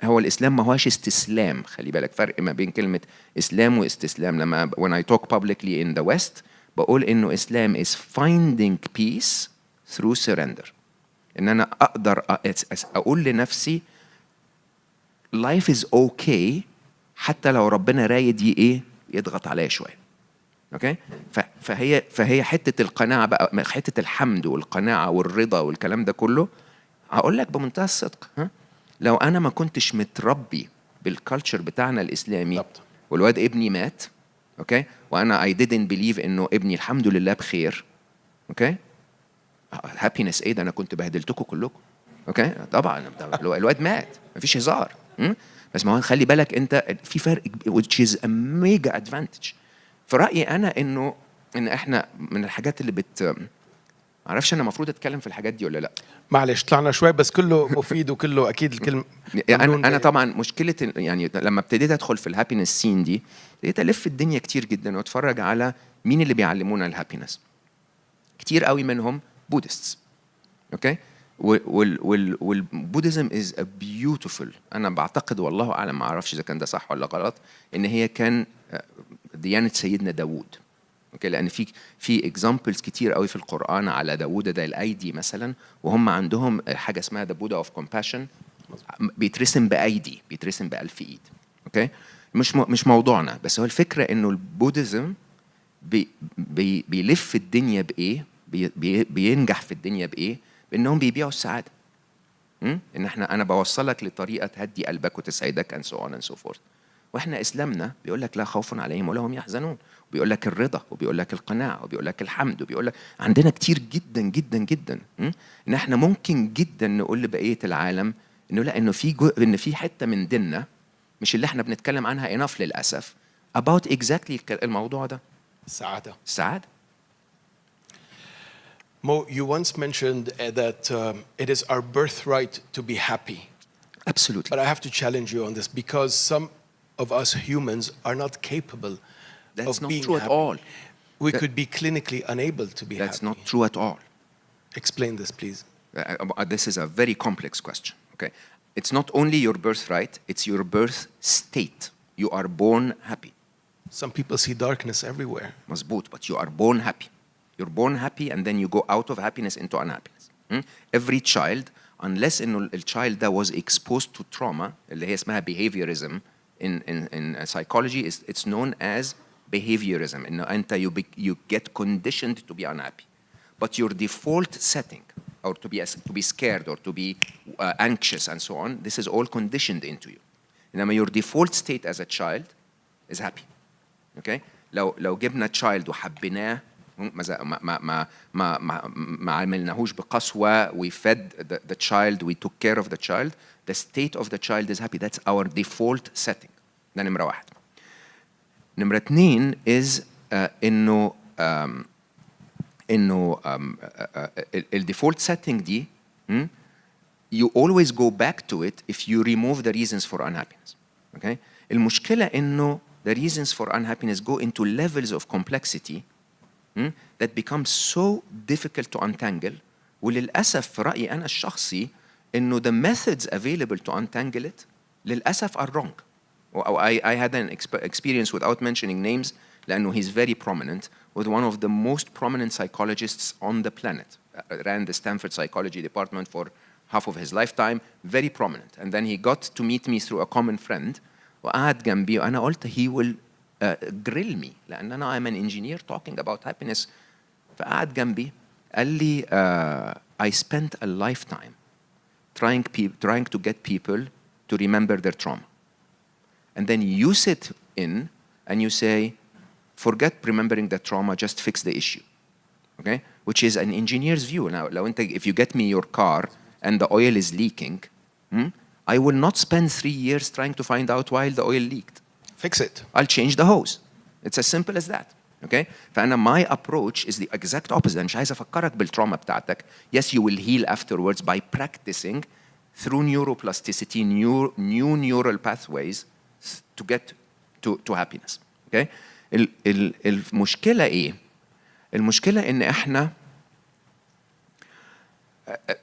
هو الإسلام ما هوش استسلام. خلي بالك فرق ما بين كلمة إسلام واستسلام. لما when I talk publicly in the West بقول إنه إسلام is finding peace through surrender. إن أنا أقدر أقول لنفسي life is okay حتى لو ربنا رايد إيه يضغط عليا شوية. اوكي؟ فهي حته القناعه بقى، حته الحمد والقناعه والرضا والكلام ده كله. هقول لك بمنتهى الصدق، لو انا ما كنتش متربي بالكالتشر بتاعنا الاسلامي والواد ابني مات، اوكي، وانا I didn't believe انه ابني الحمد لله بخير، اوكي، هابينس ايه ده، انا كنت بهدلتكم كلكم، اوكي، طبعا الواد مات مفيش هزار. بس ما هو خلي بالك انت في فرق which is a mega advantage. في رأيي أنا إن إحنا من الحاجات اللي معرفش أنا المفروض أتكلم في الحاجات دي ولا لأ. معلش طلعنا شوي بس كله مفيد وكله أكيد الكلمة. أنا طبعًا مشكلة يعني لما ابتديت أدخل في الهابينس سين دي، ابتديت ألف الدنيا كتير جدًا وأتفرج على مين اللي بيعلمونا الهابينس. كتير قوي منهم بودستس، أوكي؟ والبوديزم is a beautiful، أنا بعتقد والله أعلم ما أعرفش إذا كان ده صح ولا غلط، إن هي كان ديانة سيدنا داوود. اوكي، لان في اكزامبلز كتير قوي في القرآن على داوود ده الايدي مثلا، وهم عندهم حاجة اسمها the Buddha of compassion بيترسم بايدي، بيترسم ب1000 ايد. اوكي، مش موضوعنا، بس هو الفكرة انه البوديزم بيلف الدنيا بايه، بينجح في الدنيا بايه، بانهم بيبيعوا السعادة. ان انا بوصلك لطريقة تهدي قلبك وتسعدك and so on and so forth. واحنا اسلامنا بيقول لك لا خوف عليهم ولا هم يحزنون، وبيقول لك الرضا، وبيقول لك القناعه، وبيقول لك الحمد، وبيقول لك عندنا كتير جدا جدا جدا ان احنا ممكن جدا نقول لبقيه العالم انه لا، انه ان في حته من ديننا مش اللي احنا بنتكلم عنها اناف للاسف about exactly الموضوع ده، السعاده. Mo, you once mentioned that it is our birthright to be happy. Absolutely. But I have to challenge you on this because some of us humans are not capable That's of not being true happy. at all. We could be clinically unable to be That's happy. not true at all. Explain this, please. This is a very complex question. Okay, It's not only your birthright, it's your birth state. You are born happy. Some people see darkness everywhere. مظبوط, but you are born happy. You're born happy and then you go out of happiness into unhappiness. Every child, unless إنه الchild that was exposed to trauma, اللي هي اسمها behaviorism in psychology, it's known as behaviorism. إنه أنت you get conditioned to be unhappy. But your default setting, or to be scared or to be anxious and so on, this is all conditioned into you. إنما your default state as a child is happy. Okay? لو جبنا child وحبيناه ما عملناهوش بقسوة, we fed the child, we took care of the child, the state of the child is happy. That's our default setting. ده نمرة واحد. نمرة اتنين is إنه الديفولت setting دي you always go back to it if you remove the reasons for unhappiness. Okay? المشكلة إنه the reasons for unhappiness go into levels of complexity that become so difficult to untangle. وللأسف في رأيي أنا الشخصي إنه the methods available to untangle it للأسف are wrong. I had an experience without mentioning names لأنه he's very prominent with one of the most prominent psychologists on the planet. Ran the Stanford Psychology Department for half of his lifetime, very prominent. And then he got to meet me through a common friend. وقعد جنبي وأنا قلت he will grill me لأن أنا I'm an engineer talking about happiness. فقعد جنبي قال لي I spent a lifetime trying to get people to remember their trauma. And then you sit in and you say, forget remembering the trauma, just fix the issue. Okay? Which is an engineer's view. Now, if you get me your car and the oil is leaking, I will not spend 3 years trying to find out why the oil leaked. Fix it. I'll change the hose. It's as simple as that. Okay? فأنا my approach is the exact opposite. أنا مش عايز أفكرك بالتراuma بتاعتك. Yes, you will heal afterwards by practicing through neuroplasticity, new neural pathways to get to happiness. Okay? المشكلة إيه؟ المشكلة إن إحنا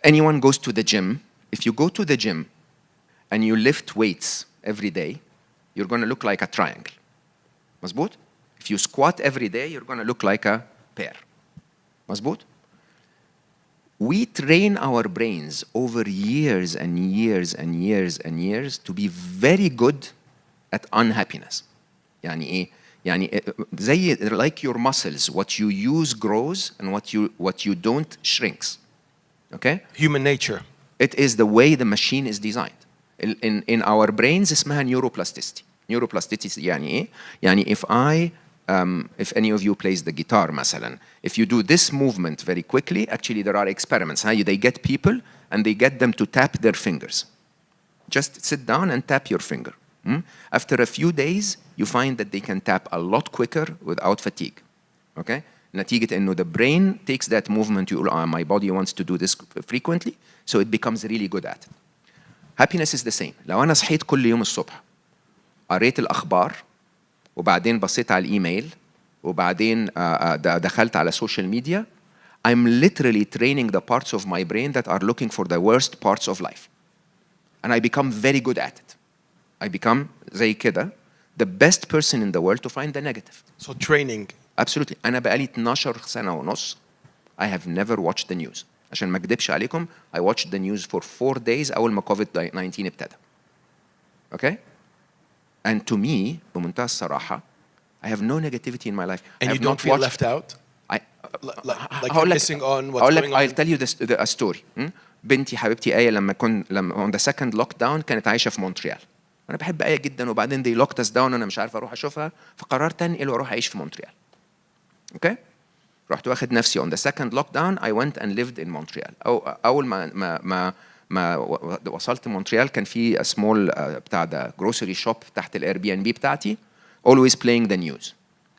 anyone goes to the gym. If you go to the gym and you lift weights every day, you're going to look like a triangle. مظبوط؟ If you squat every day, you're going to look like a pear. مظبوط؟ We train our brains over years and years and years and years to be very good at unhappiness. يعني إيه؟ يعني زي like your muscles, what you use grows and what you don't shrinks. Okay? Human nature. It is the way the machine is designed. In our brains اسمها neuroplasticity. Neuroplasticity يعني إيه؟ يعني if any of you plays the guitar مثلا, if you do this movement very quickly, actually there are experiments. They get people and they get them to tap their fingers. Just sit down and tap your finger. After a few days, you find that they can tap a lot quicker without fatigue. Okay? نتيجة إنه the brain takes that movement, my body wants to do this frequently, so it becomes really good at it. Happiness is the same. لو أنا صحيت كل يوم الصبح قريت الأخبار وبعدين بصيت على الإيميل وبعدين دخلت على social media, I'm literally training the parts of my brain that are looking for the worst parts of life. And I become very good at it. I become زي كده the best person in the world to find the negative. So training. Absolutely. أنا بقالي 12 سنة ونص I have never watched the news. عشان ما أكدبش عليكم, I watched the news for 4 days أول ما COVID-19 ابتدى. Okay? And to me, بمنتهى الصراحة, I have no negativity in my life. And you don't feel left out? Like you're missing on what's going on? I'll tell you a story. بنتي حبيبتي آية لما on the second lockdown كانت عايشة في مونتريال. أنا بحب آية جدا وبعدين they locked us down وأنا مش عارف أروح أشوفها فقررت أنقل وأروح أعيش في مونتريال. Okay? رحت واخد نفسي on the second lockdown I went and lived in Montreal. أول ما وصلت مونتريال كان في a small بتاع ده grocery shop تحت الاير بي ان بي بتاعتي always playing the news.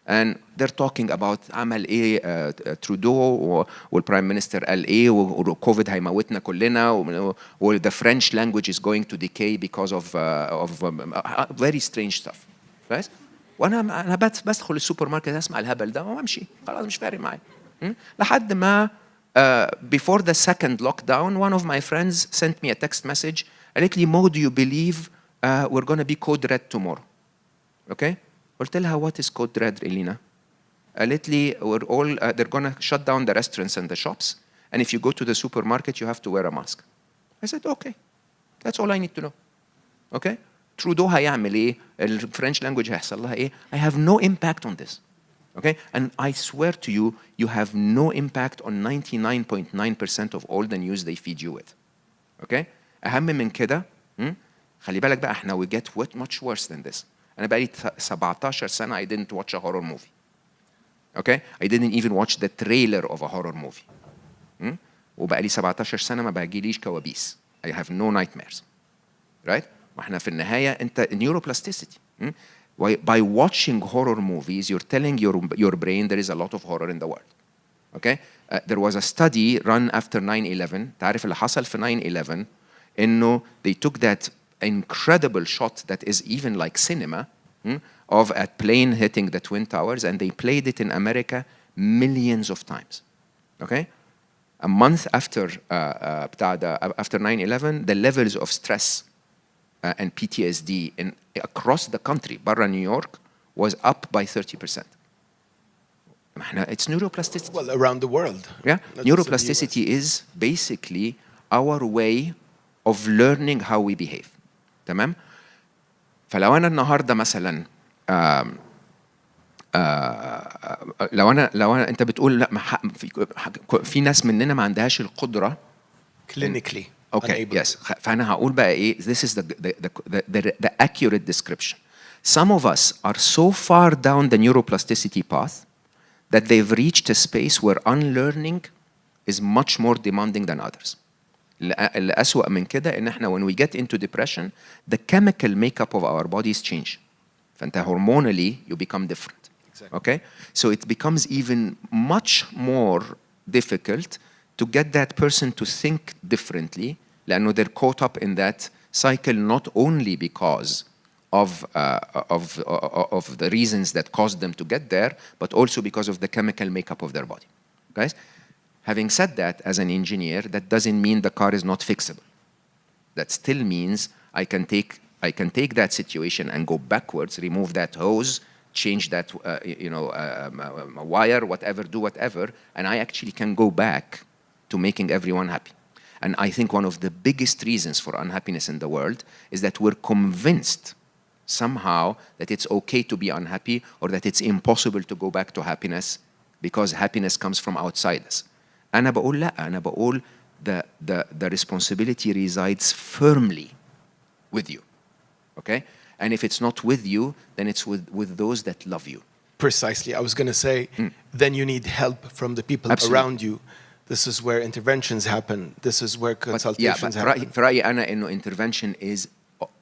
And they're talking about عمل إيه ترودو والبرايم منستر قال إيه وكوفيد هيموتنا كلنا و the French language is going to decay because of very strange stuff. right? وأنا بدخل السوبر ماركت أسمع الهبل ده وأمشي خلاص مش فارق معايا. لحد ما before the second lockdown one of my friends sent me a text message قالت لي Mo, do you believe we're going to be code red tomorrow? Okay? قلت لها what is code red, Elena? قالت لي we're all they're going to shut down the restaurants and the shops, and if you go to the supermarket you have to wear a mask. I said okay, that's all I need to know. Okay? Trudeau هيعمل ايه؟ الفرنش language هيحصل لها ايه؟ I have no impact on this. Okay? And I swear to you, you have no impact on 99.9% of all the news they feed you with. Okay? أهم من كده خلي بالك بقى احنا we get much worse than this. أنا بقالي 17 سنة I didn't watch a horror movie. Okay? I didn't even watch the trailer of a horror movie. وبقالي 17 سنة ما بجيليش كوابيس. I have no nightmares. Right? واحنا في النهاية انت neuroplasticity. By watching horror movies, you're telling your brain there is a lot of horror in the world. Okay? There was a study run after 9/11. تعرف اللي حصل في 9/11 إنه they took that incredible shot that is even like cinema of a plane hitting the Twin Towers, and they played it in America millions of times. Okay? A month after after 9/11, the levels of stress and PTSD across the country, barra New York, was up by 30%. It's neuroplasticity. Well, around the world. Yeah, neuroplasticity is basically our way of learning how we behave. تمام؟ فلو أنا النهاردة مثلا لو أنا أنت بتقول لا في ناس مننا ما عندهاش القدرة clinically. Okay, yes. فأنا هقول بقى إيه, this is the accurate description. Some of us are so far down the neuroplasticity path that they've reached a space where unlearning is much more demanding than others. اللي أسوأ من كده إن إحنا when we get into depression, the chemical makeup of our bodies change. فأنت hormonally you become different. Exactly. Okay? So it becomes even much more difficult to get that person to think differently, لأنه they're caught up in that cycle not only because of the reasons that caused them to get there, but also because of the chemical makeup of their body. Guys, having said that, as an engineer, that doesn't mean the car is not fixable. That still means I can take that situation and go backwards, remove that hose, change that wire, whatever, do whatever, and I actually can go back to making everyone happy. And I think one of the biggest reasons for unhappiness in the world is that we're convinced somehow that it's okay to be unhappy or that it's impossible to go back to happiness because happiness comes from outside us. أنا بقول لا, أنا بقول the responsibility resides firmly with you. Okay? And if it's not with you, then it's with those that love you. Precisely. I was going to say, then you need help from the people Absolutely. around you. This is where interventions happen. This is where consultations happen. في رأيي أنا إنه intervention is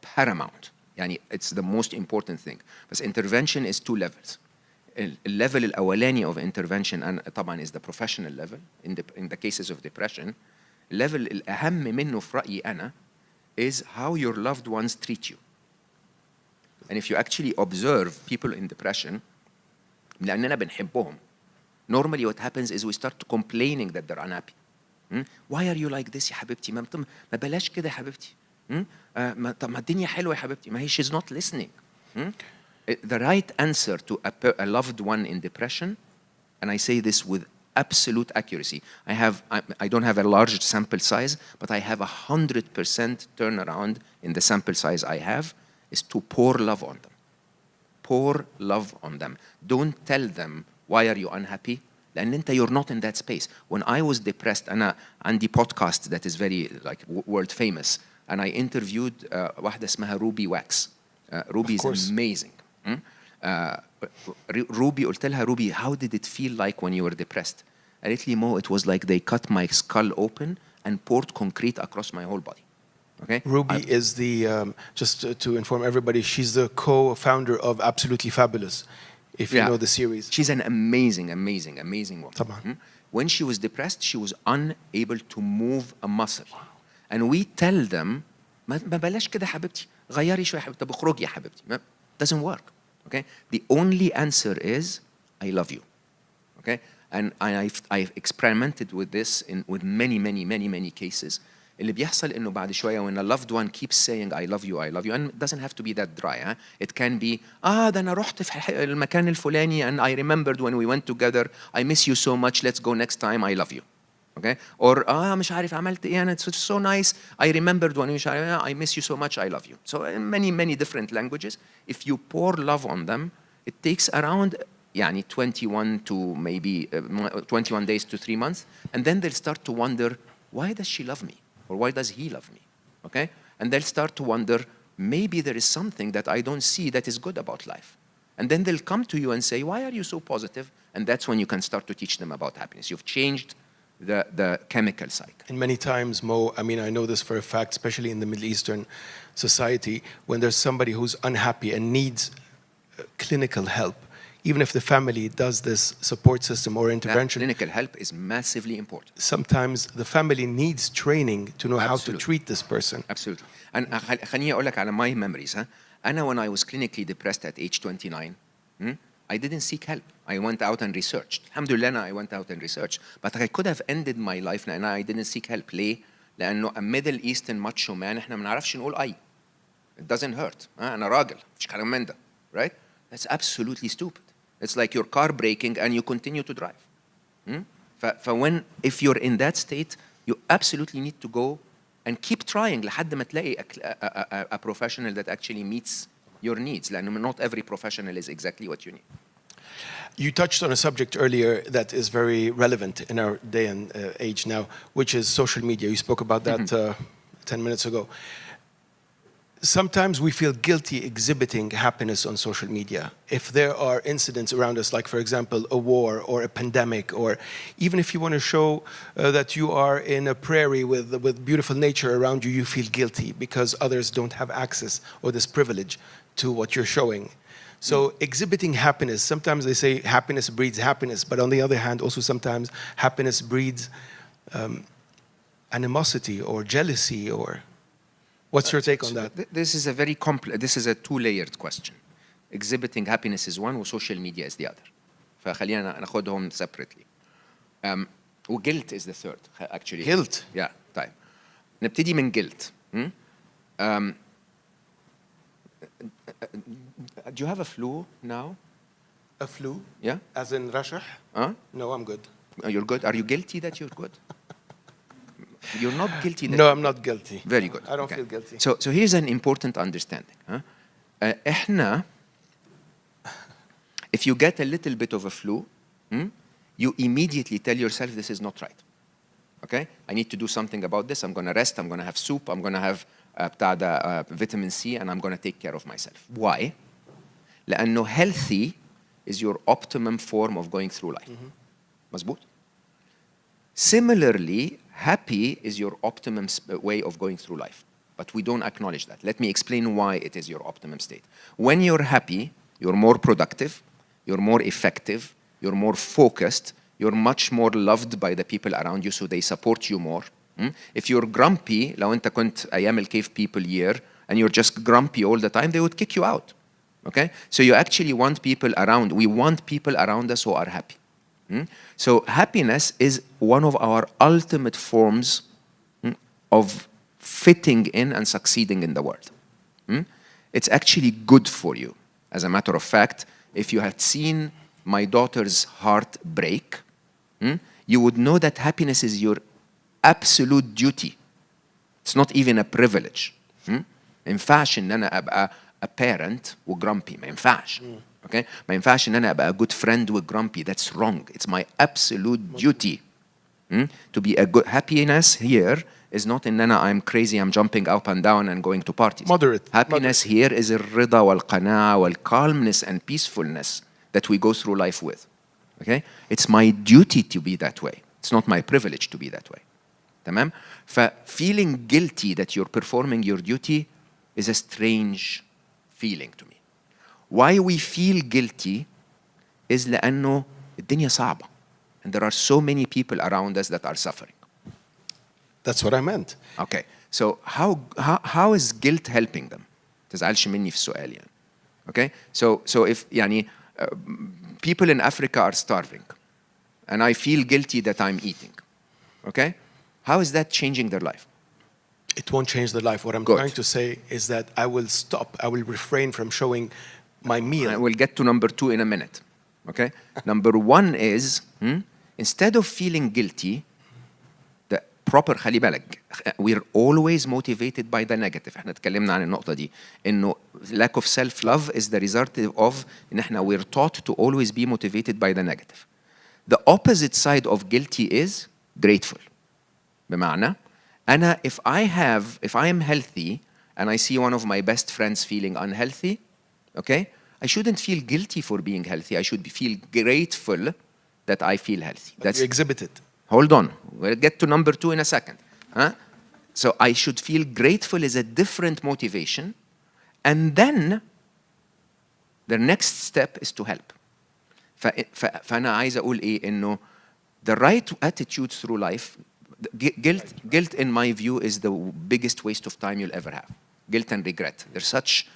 paramount. يعني it's the most important thing. بس intervention is two levels. الليفل الأولاني of intervention طبعا is the professional level in the cases of depression. الليفل الأهم منه في رأيي أنا is how your loved ones treat you. And if you actually observe people in depression, لأننا بنحبهم, normally what happens is we start complaining that they're unhappy. Why are you like this يا حبيبتي؟ ما بلاش كده يا حبيبتي. طب ما الدنيا حلوة يا حبيبتي. ما هي she's not listening. The right answer to a loved one in depression, and I say this with absolute accuracy. I don't have a large sample size, but I have 100% turnaround in the sample size I have, is to pour love on them. Pour love on them. Don't tell them why are you unhappy. لأن أنت you're not in that space. When I was depressed, أنا عندي podcast that is very like world famous, and I interviewed واحدة اسمها Ruby Wax. Ruby is amazing. Ruby, قلت لها Ruby, how did it feel like when you were depressed? قالت لي Mo, it was like they cut my skull open and poured concrete across my whole body. Okay? Ruby is the, just to inform everybody, she's the co-founder of Absolutely Fabulous, if you know the series. She's an amazing, amazing, amazing woman. طبعا. When she was depressed, she was unable to move a muscle. And we tell them, ما بلاش كده حبيبتي, غيري شوية حبيبتي, طب اخرجي يا حبيبتي. Doesn't work. Okay? The only answer is, I love you. Okay? And I've experimented with this with many cases. اللي بيحصل إنه بعد شوية when a loved one keeps saying I love you and it doesn't have to be that dry. It can be ده أنا رحت في المكان الفلاني and I remembered when we went together I miss you so much let's go next time I love you. Okay? Or مش عارف عملت إيه and it's so nice I remembered when مش عارف I miss you so much I love you. So in many different languages if you pour love on them it takes around يعني 21 to maybe 21 days to 3 months and then they'll start to wonder why does she love me or why does he love me. Okay? And they'll start to wonder maybe there is something that I don't see that is good about life. And then they'll come to you and say why are you so positive, and that's when you can start to teach them about happiness. You've changed the chemical cycle. And many times, Mo, I mean, I know this for a fact, especially in the Middle Eastern society, when there's somebody who's unhappy and needs clinical help, even if the family does this support system or intervention. That clinical help is massively important. Sometimes the family needs training to know how to treat this person. Absolutely. And خليني أقول لك على my memories. أنا when I was clinically depressed at age 29, I didn't seek help. I went out and researched. Alhamdulillah, I went out and researched. But I could have ended my life and I didn't seek help. ليه؟ لأنه a Middle Eastern macho man إحنا ما نعرفش نقول أي. It doesn't hurt. أنا راجل. مش كلام من ده. Right? That's absolutely stupid. It's like your car braking and you continue to drive. If you're in that state, you absolutely need to go and keep trying لحد ما تلاقي a professional that actually meets your needs. لأنه not every professional is exactly what you need. You touched on a subject earlier that is very relevant in our day and age now, which is social media. You spoke about that 10 minutes ago. Sometimes we feel guilty exhibiting happiness on social media. If there are incidents around us, like for example, a war or a pandemic, or even if you want to show that you are in a prairie with beautiful nature around you, you feel guilty because others don't have access or this privilege to what you're showing. So exhibiting happiness, sometimes they say happiness breeds happiness, but on the other hand, also sometimes happiness breeds animosity or jealousy or... What's your take on that? This is a very complex, this is a two-layered question. Exhibiting happiness is one, and social media is the other. فخلينا ناخدهم separately. وguilt is the third, actually. Guilt? Yeah, طيب. نبتدي من guilt. Do you have a flu now? A flu? Yeah. As in rashah? No, I'm good. You're good? Are you guilty that you're good? You're not guilty. No, I'm not guilty. Very good. I don't feel guilty. So here's an important understanding. إحنا, if you get a little bit of a flu, you immediately tell yourself this is not right. Okay? I need to do something about this. I'm going to rest. I'm going to have soup. I'm going to have vitamin C, and I'm going to take care of myself. Why? لأنه healthy is your optimum form of going through life. مظبوط? Similarly, happy is your optimum way of going through life. But we don't acknowledge that. Let me explain why it is your optimum state. When you're happy, you're more productive, you're more effective, you're more focused, you're much more loved by the people around you, so they support you more. If you're grumpy, لو أنت كنت أيام الcave people year, and you're just grumpy all the time, they would kick you out. Okay? So you actually want people around, we want people around us who are happy. So happiness is one of our ultimate forms of fitting in and succeeding in the world. It's actually good for you. As a matter of fact, if you had seen my daughter's heart break, you would know that happiness is your absolute duty. It's not even a privilege. ما ينفعش إن أنا أبقى a parent وgrumpy. ما ينفعش. Okay? ما ينفعش إن أنا أبقى a good friend with grumpy. That's wrong. It's my absolute duty. To be a good happiness here is not إن أنا I'm crazy, I'm jumping up and down and going to parties. Moderate. Happiness here is الرضا والقناعة والcalmness and peacefulness that we go through life with. Okay? It's my duty to be that way. It's not my privilege to be that way. تمام؟ feeling guilty that you're performing your duty is a strange feeling to me. Why we feel guilty is لأنه الدنيا صعبة. And there are so many people around us that are suffering. That's what I meant. Okay. So how is guilt helping them? تزعلش مني في السؤال يعني. Okay? So if يعني people in Africa are starving and I feel guilty that I'm eating. Okay? How is that changing their life? It won't change the life. What I'm Good. trying to say is that I will stop. I will refrain from showing my meal. I will get to number 2 in a minute. Okay? Number 1 is instead of feeling guilty, the proper خلي بالك we're always motivated by the negative. احنا اتكلمنا عن النقطة دي إنه lack of self love is the result of إن احنا we're taught to always be motivated by the negative. The opposite side of guilty is grateful. بمعنى أنا if I am healthy and I see one of my best friends feeling unhealthy, okay, I shouldn't feel guilty for being healthy. I should feel grateful that I feel healthy. You exhibit it. Hold on, we'll get to number 2 in a second. So I should feel grateful is a different motivation, and then the next step is to help. فأنا عايز أقول إيه إنه the right attitude through life. Guilt, in my view, is the biggest waste of time you'll ever have. Guilt and regret. They're such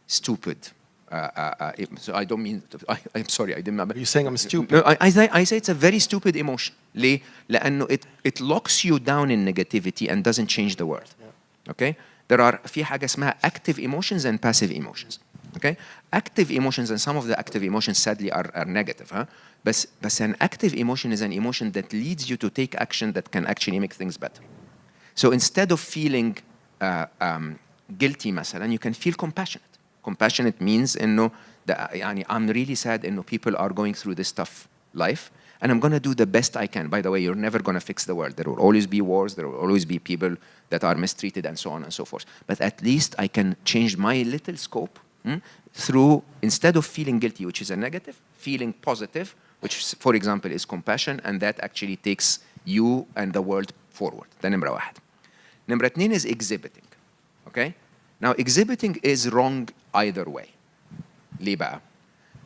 stupid. So I don't mean. I'm sorry. I didn't. Are you saying I'm stupid? No, I say it's a very stupid emotion. ليه؟ لأنه it locks you down in negativity and doesn't change the world. Yeah. Okay? There are في حاجة اسمها active emotions and passive emotions. Okay? Active emotions, and some of the active emotions sadly are negative. But an active emotion is an emotion that leads you to take action that can actually make things better. So instead of feeling guilty مثلا, you can feel compassionate. Compassionate means إنه يعني I'm really sad إنه people are going through this tough life, and I'm going to do the best I can. By the way, you're never going to fix the world. There will always be wars. There will always be people that are mistreated and so on and so forth. But at least I can change my little scope through, instead of feeling guilty, which is a negative, feeling positive, which, for example, is compassion, and that actually takes you and the world forward. ده نمرة 1. نمرة 2 is exhibiting. Okay? Now, exhibiting is wrong either way. ليه بقى؟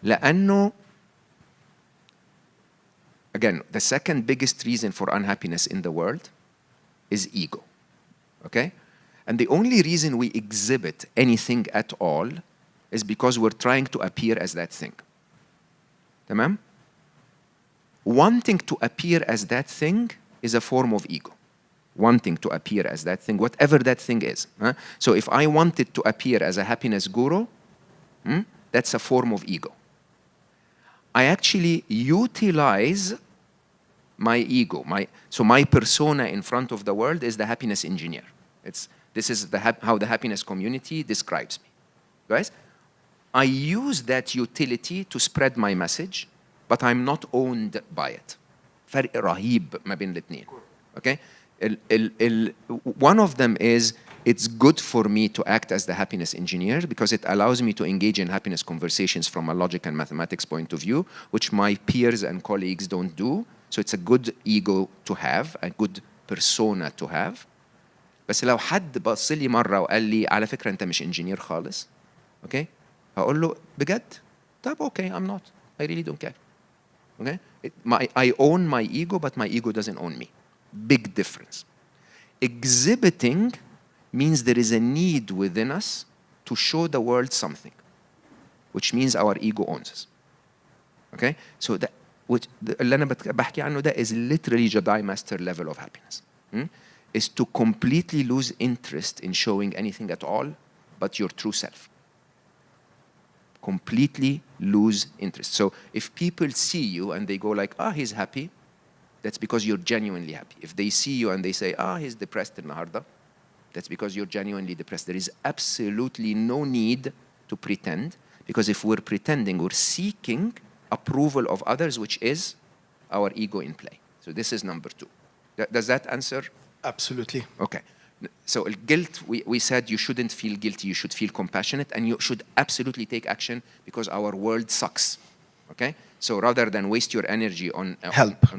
لأنه, again, the second biggest reason for unhappiness in the world is ego. Okay? And the only reason we exhibit anything at all is because we're trying to appear as that thing. تمام? Wanting to appear as that thing is a form of ego. Wanting to appear as that thing, whatever that thing is. So if I wanted to appear as a happiness guru, that's a form of ego. I actually utilize my ego. So my persona in front of the world is the happiness engineer. This is how the happiness community describes me. Guys, I use that utility to spread my message, but I'm not owned by it. فرق رهيب ما بين الاثنين. Okay? One of them is it's good for me to act as the happiness engineer because it allows me to engage in happiness conversations from a logic and mathematics point of view, which my peers and colleagues don't do. So it's a good ego to have, a good persona to have. بس لو حد بص لي مرة وقال لي على فكرة أنت مش انجينير خالص، okay? هقول له بجد؟ طب okay, I'm not. I really don't care. Okay? I own my ego, but my ego doesn't own me. Big difference. Exhibiting means there is a need within us to show the world something, which means our ego owns us. Okay? So اللي أنا بحكي عنه ده is literally Jedi master level of happiness. Is to completely lose interest in showing anything at all but your true self. Completely lose interest. So if people see you and they go like, he's happy, that's because you're genuinely happy. If they see you and they say, he's depressed النهارده, that's because you're genuinely depressed. There is absolutely no need to pretend, because if we're pretending, we're seeking approval of others, which is our ego in play. So this is number 2. Does that answer? Absolutely. Okay. So guilt, we said you shouldn't feel guilty, you should feel compassionate, and you should absolutely take action because our world sucks. Okay? So rather than waste your energy on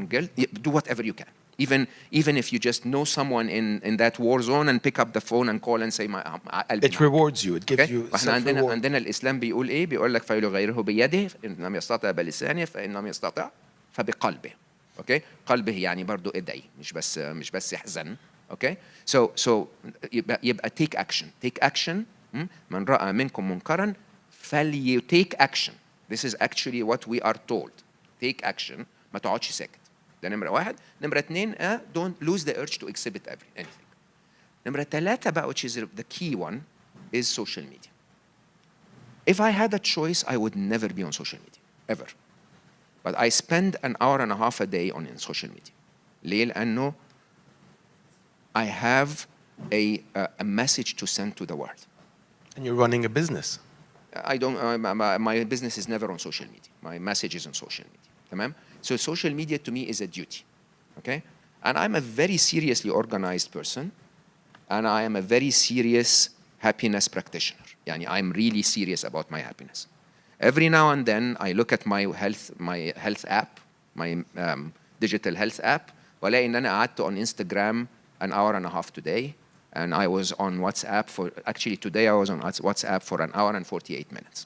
guilt, do whatever you can. Even if you just know someone in that war zone and pick up the phone and call and say it rewards you, it gives you self-reward. عندنا الإسلام بيقول إيه؟ بيقول لك فليغيره بيده إن لم يستطع بلسانه فإن لم يستطع فبقلبه. Okay? قلبه يعني برضو ادعي مش بس يحزن. Okay? So يبقى take action. من رأى منكم منكرا take action. This is actually what we are told. Take action. ما تقعدش ساكت. ده نمرة 1. نمرة 2, don't lose the urge to exhibit anything. نمرة 3 بقى, which is the key one, is social media. If I had a choice, I would never be on social media, ever. But I spend an hour and a half a day on social media. ليه؟ لأنه I have a message to send to the world. And you're running a business. I don't, my business is never on social media. My message is on social media. تمام? So social media to me is a duty. Okay? And I'm a very seriously organized person. And I am a very serious happiness practitioner. Yani I'm really serious about my happiness. Every now and then I look at my health app, my digital health app, وألاقي إن أنا قعدت on Instagram an hour and a half today, and I was on WhatsApp actually today I was on WhatsApp for an hour and 48 minutes.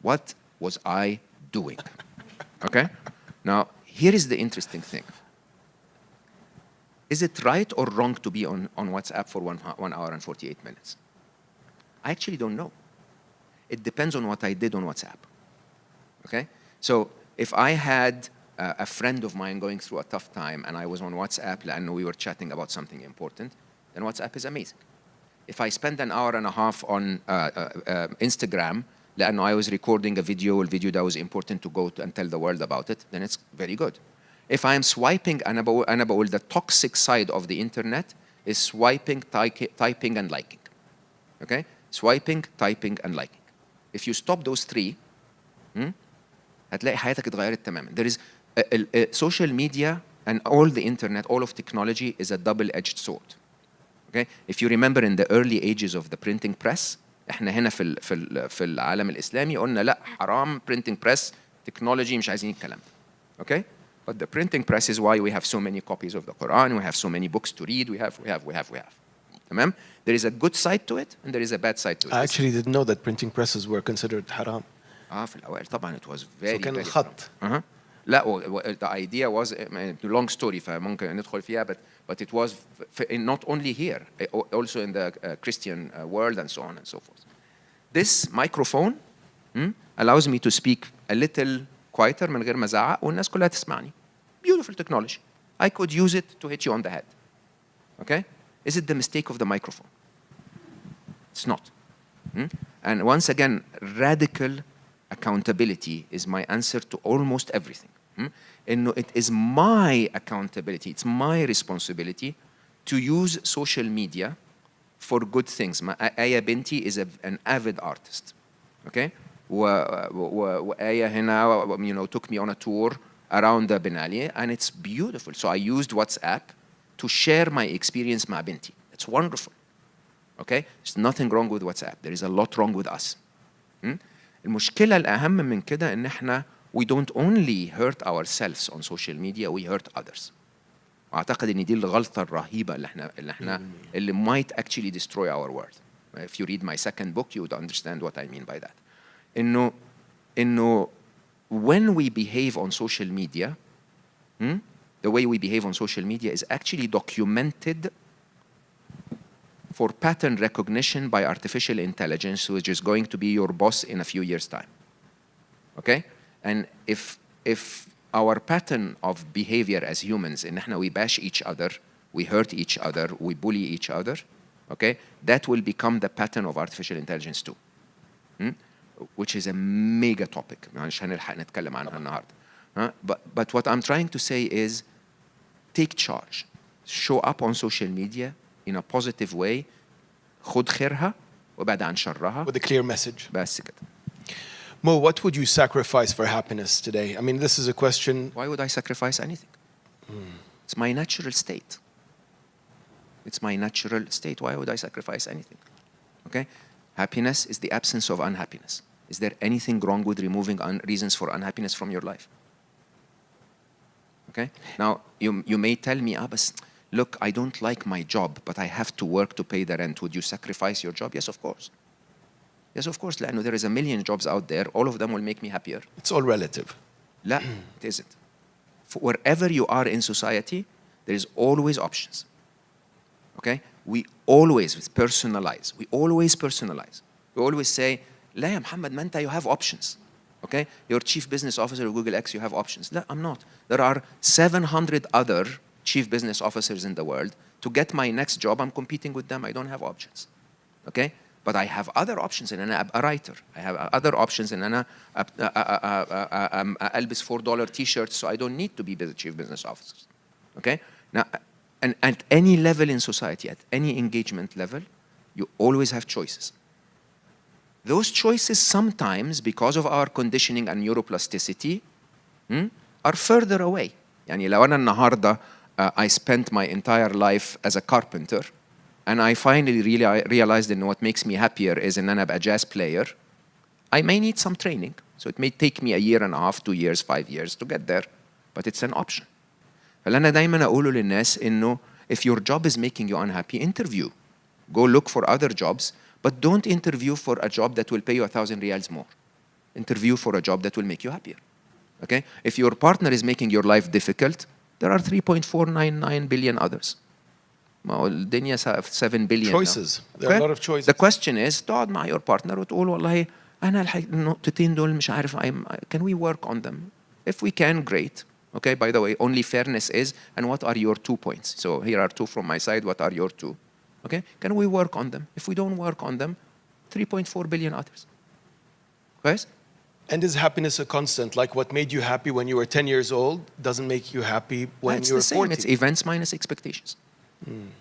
What was I doing? Okay? Now, here is the interesting thing. Is it right or wrong to be on WhatsApp for 1 hour and 48 minutes? I actually don't know. It depends on what I did on WhatsApp. Okay? So if I had a friend of mine going through a tough time and I was on WhatsApp and we were chatting about something important, then WhatsApp is amazing. If I spend an hour and a half on Instagram لأنه I was recording a video that was important to go to and tell the world about it, then it's very good. If I'm swiping, أنا بقول the toxic side of the internet is swiping, typing, and liking. Okay? Swiping, typing, and liking. If you stop those three, هتلاقي حياتك اتغيرت تماما. There is social media and all the internet, all of technology is a double-edged sword. Okay? If you remember in the early ages of the printing press, احنا هنا في العالم الإسلامي قلنا لا حرام printing press technology مش عايزين الكلام ده. Okay? But the printing press is why we have so many copies of the Quran, we have so many books to read, we have. تمام? There is a good side to it and there is a bad side to it. I actually didn't know that printing presses were considered haram. في الأوائل طبعا it was very. So كان الخط. لا the idea was long story فممكن ندخل فيها, but it was not only here, also in the Christian world and so on and so forth. This microphone allows me to speak a little quieter من غير ما أزعق والناس كلها تسمعني. Beautiful technology. I could use it to hit you on the head. Okay? Is it the mistake of the microphone? It's not. And once again, radical accountability is my answer to almost everything. It is my accountability, it's my responsibility to use social media for good things. Aya Binti is an avid artist. Okay? Aya hina, took me on a tour around the Biennale, and it's beautiful. So I used WhatsApp to share my experience مع بنتي. It's wonderful. Okay? There's nothing wrong with WhatsApp. There is a lot wrong with us. المشكلة الأهم من كده إن إحنا we don't only hurt ourselves on social media, we hurt others. أعتقد إن دي الغلطة الرهيبة اللي might actually destroy our world. If you read my second book, you would understand what I mean by that. إنه when we behave on social media, the way we behave on social media is actually documented for pattern recognition by artificial intelligence, which is going to be your boss in a few years' time. Okay? And if our pattern of behavior as humans, in إحنا we bash each other, we hurt each other, we bully each other, okay, that will become the pattern of artificial intelligence too. Which is a mega topic. مش هنلحق نتكلم عنها النهارده. But what I'm trying to say is, take charge. Show up on social media in a positive way. خد خيرها وابعد عن شرها. With a clear message. بس كده. Mo, what would you sacrifice for happiness today? I mean, this is a question. Why would I sacrifice anything? It's my natural state. It's my natural state. Why would I sacrifice anything? Okay? Happiness is the absence of unhappiness. Is there anything wrong with removing reasons for unhappiness from your life? Okay? Now, you may tell me, but look, I don't like my job, but I have to work to pay the rent. Would you sacrifice your job? Yes, of course. Yes, of course. لأنه there is a million jobs out there. All of them will make me happier. It's all relative. لا, it isn't. Wherever you are in society, there is always options. Okay? We always personalize. We always say, لا يا محمد ما أنت, you have options. Okay? You're chief business officer of Google X, you have options. لا, I'm not. There are 700 other chief business officers in the world. To get my next job, I'm competing with them. I don't have options. Okay? But I have other options in أنا أبقى writer. I have other options in أنا ألبس $4 t-shirts, so I don't need to be the chief business officer. Okay? Now, and at any level in society, at any engagement level, you always have choices. Those choices sometimes, because of our conditioning and neuroplasticity, are further away. يعني لو أنا النهاردة I spent my entire life as a carpenter, and I finally realized that what makes me happier is إن أنا أبقى jazz player, I may need some training. So it may take me a year and a half, 2 years, 5 years to get there, but it's an option. فاللي أنا دايماً أقوله للناس إنه if your job is making you unhappy, interview. Go look for other jobs, but don't interview for a job that will pay you 1,000 riyals more. Interview for a job that will make you happier. Okay? If your partner is making your life difficult, there are 3.499 billion others. ما هو الدنيا 7 billion. Choices. There are a lot of choices. The question is, تقعد مع your partner وتقول والله أنا النقطتين دول مش عارف, can we work on them? If we can, great. Okay, by the way, only fairness is, and what are your 2 points? So here are 2 from my side, what are your 2? Okay, can we work on them? If we don't work on them, 3.4 billion others. Guys? And is happiness a constant? Like what made you happy when you were 10 years old doesn't make you happy when It's you're the same. 40. It's events minus expectations.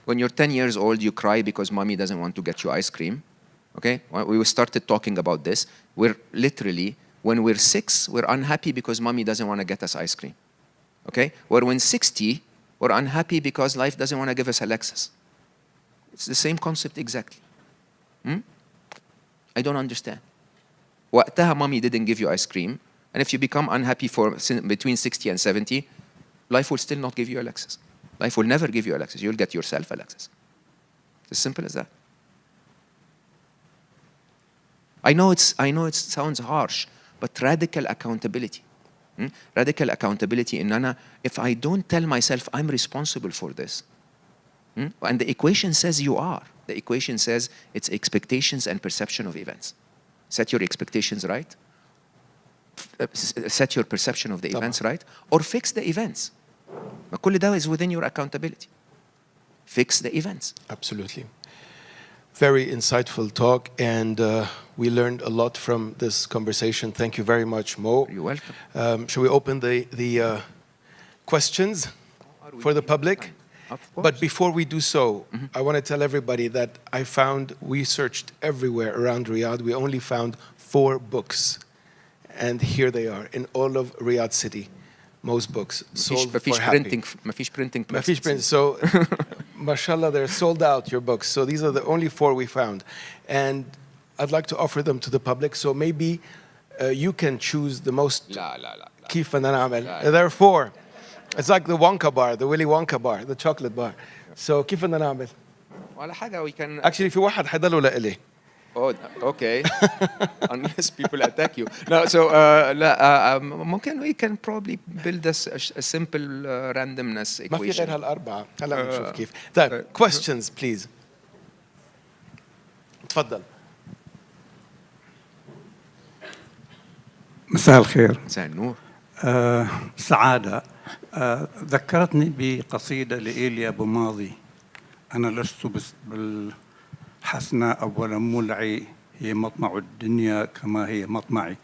When you're 10 years old, you cry because mommy doesn't want to get you ice cream. Okay? We started talking about this. We're literally, when we're 6, we're unhappy because mommy doesn't want to get us ice cream. Okay? Where when 60, we're unhappy because life doesn't want to give us a Lexus. It's the same concept exactly. I don't understand. وقتها mommy didn't give you ice cream, and if you become unhappy for between 60 and 70, life will still not give you a Lexus. Life will never give you a Lexus. You'll get yourself a Lexus. It's as simple as that. I know it sounds harsh, but radical accountability. Radical accountability in أنا, if I don't tell myself I'm responsible for this, and the equation says you are. The equation says it's expectations and perception of events. Set your expectations right. Set your perception of the events right. Or fix the events. كل ده is within your accountability. Fix the events. Absolutely. Very insightful talk, and we learned a lot from this conversation. Thank you very much, Mo. You're welcome. Shall we open the questions for the public? Of course. But before we do so, I want to tell everybody that we searched everywhere around Riyadh. We only found 4 books. And here they are in all of Riyadh city. Most books sold for happy. مفيش printing. Mafish print. So, mashallah, they're sold out, your books. So these are the only 4 we found. And I'd like to offer them to the public. So maybe you can choose the most. لا لا لا. كيف بدنا نعمل? There are 4. It's like the Wonka bar, the Willy Wonka bar, the chocolate bar. So كيف بدنا نعمل? ولا حاجة, we can. Actually في واحد حيضله لإلي. Oh, okay. Unless people attack you. No, so ممكن we can probably build a simple randomness equation. ما في غير هالأربعة. هلا بنشوف كيف. طيب, questions please. تفضل. مساء الخير. مساء النور. سعادة. ذكرتني بقصيدة لإيليا بوماضي. أنا لست بالحسناء أول مولعي، هي مطمع الدنيا كما هي مطمعي.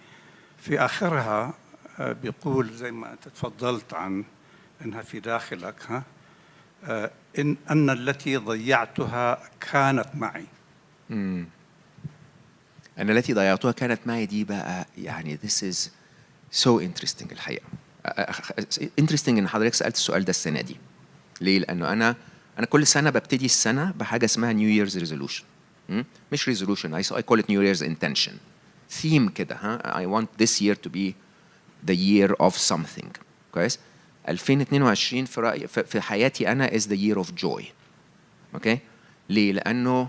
في آخرها بيقول زي ما أنت تفضلت عن أنها في داخلك، أن التي ضيعتها كانت معي. أن التي ضيعتها كانت معي دي بقى يعني this is so interesting الحقيقة. interesting إن حضرتك سألت السؤال ده السنة دي. ليه؟ لأنه أنا كل سنة ببتدي السنة بحاجة اسمها New Year's resolution. مش resolution, I call it New Year's intention. theme كده. I want this year to be the year of something. كويس؟ 2022 في رأيي في حياتي أنا is the year of joy. okay? ليه؟ لأنه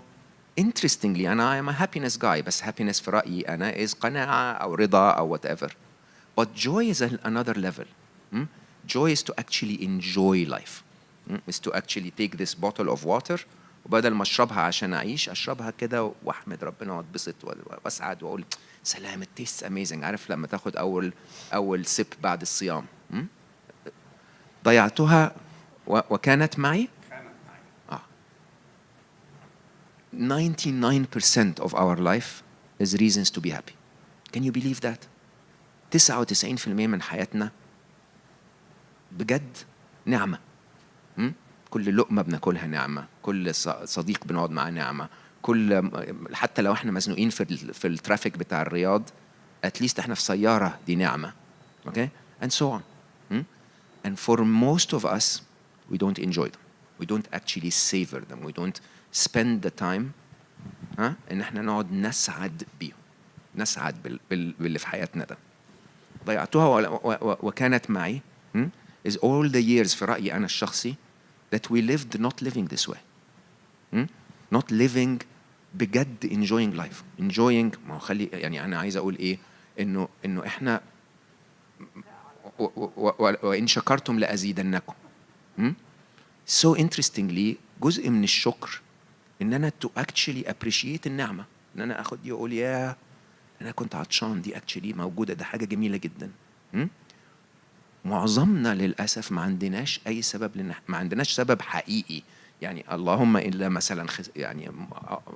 interestingly أنا I'm a happiness guy, بس happiness في رأيي أنا is قناعة أو رضا أو whatever. But joy is another level. Joy is to actually enjoy life. Is to actually take this bottle of water وبدل ما أشربها عشان أعيش أشربها كده وأحمد ربنا وأتبسط وأسعد وأقول سلام it tastes amazing. عارف لما تاخد أول سip بعد الصيام. ضيعتها وكانت معي. كانت معي. 99% of our life is reasons to be happy. Can you believe that? 99% من حياتنا بجد نعمة. كل لقمة بناكلها نعمة، كل صديق بنقعد معاه نعمة، كل حتى لو احنا مزنوقين في الترافيك بتاع الرياض at least احنا في سيارة دي نعمة. Okay? And so on. And for most of us we don't enjoy them. We don't actually savor them. We don't spend the time ان احنا نقعد نسعد بيهم، نسعد باللي في حياتنا ده. ضيعتوها وكانت معي is all the years في رأيي أنا الشخصي that we lived not living this way. Not living بجد enjoying life. Enjoying ما هو خلي يعني أنا عايز أقول إيه إنه إحنا وإن شكرتم لأزيدنكم. So interestingly جزء من الشكر إن أنا to actually appreciate النعمة، إن أنا أخد دي وأقول يا أنا كنت عطشان، دي actually موجودة، ده حاجة جميلة جدا. معظمنا للأسف ما عندناش أي سبب ما عندناش سبب حقيقي. يعني اللهم إلا مثلا يعني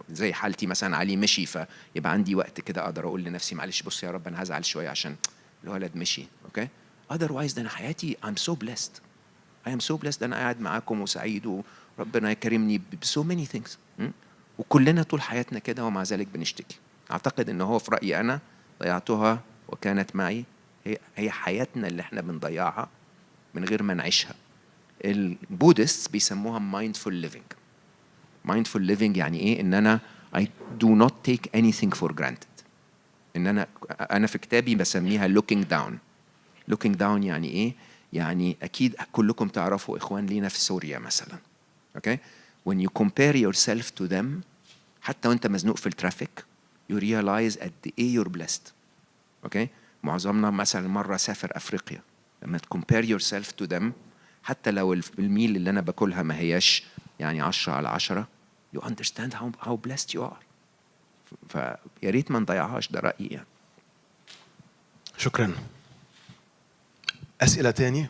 زي حالتي مثلا علي مشي، فيبقى عندي وقت كده أقدر أقول لنفسي معلش بص يا رب أنا هزعل شوية عشان الولد مشي. أوكي؟ otherwise ده أنا حياتي I'm so blessed. I am so blessed. أنا قاعد معاكم وسعيد وربنا يكرمني so many things. وكلنا طول حياتنا كده ومع ذلك بنشتكي. أعتقد إنه هو في رأيي أنا ضيعتها وكانت معي هي حياتنا اللي احنا بنضيعها من غير ما نعيشها. البودست بيسموها mindful living. mindful living يعني ايه؟ ان انا I do not take anything for granted. ان انا في كتابي بسميها looking down. looking down يعني ايه؟ يعني اكيد كلكم تعرفوا اخوان لينا في سوريا مثلا. okay? when you compare yourself to them حتى وانت مزنوق في الترافيك you realize قد ايه you're blessed. okay? معظمنا مثلا مرة سافر أفريقيا، لما compare yourself to them حتى لو الميل اللي أنا باكلها ما هياش يعني 10/10 you understand how blessed you are. فيا ريت ما نضيعهاش، ده رأيي يعني. شكرا. أسئلة تانية؟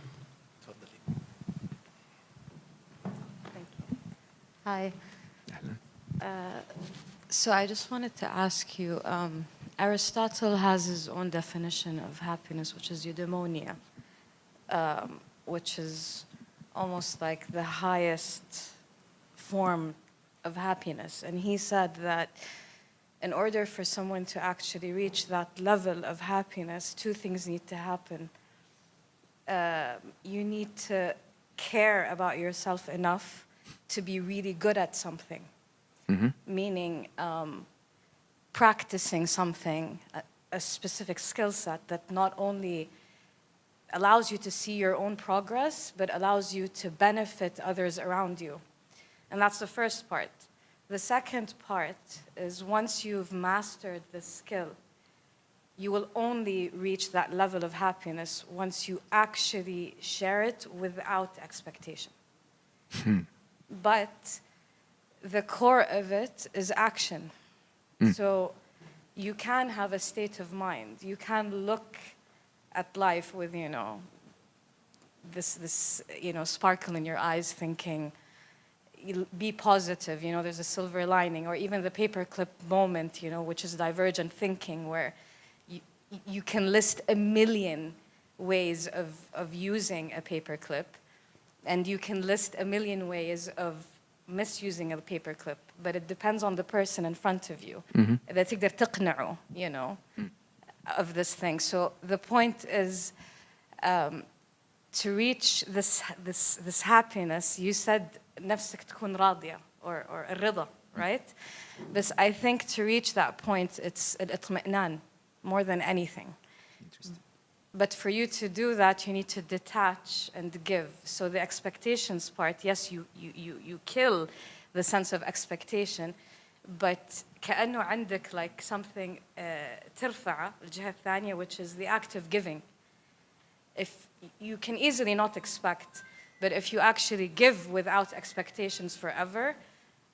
Hi. So I just wanted to ask you, Aristotle has his own definition of happiness, which is eudaimonia, which is almost like the highest form of happiness. And he said that in order for someone to actually reach that level of happiness, two things need to happen. You need to care about yourself enough to be really good at something. Meaning practicing something, a specific skill set that not only allows you to see your own progress, but allows you to benefit others around you. And that's the first part. The second part is once you've mastered the skill, you will only reach that level of happiness once you actually share it without expectation. But the core of it is action. So you can have a state of mind. You can look at life with, this sparkle in your eyes, thinking, be positive, there's a silver lining, or even the paperclip moment, which is divergent thinking, where you can list a million ways of using a paperclip, and you can list a million ways of misusing a paperclip, but it depends on the person in front of you. إذا تقدر تقنعه, of this thing. So the point is to reach this happiness. You said نفسك تكون راضية or الرضا, right? But I think to reach that point, it's الاطمئنان more than anything. But for you to do that, you need to detach and give. So the expectations part, yes, you kill the sense of expectation, but كأنه عندك like something ترفع الجهة الثانية, which is the act of giving. If you can easily not expect, but if you actually give without expectations forever,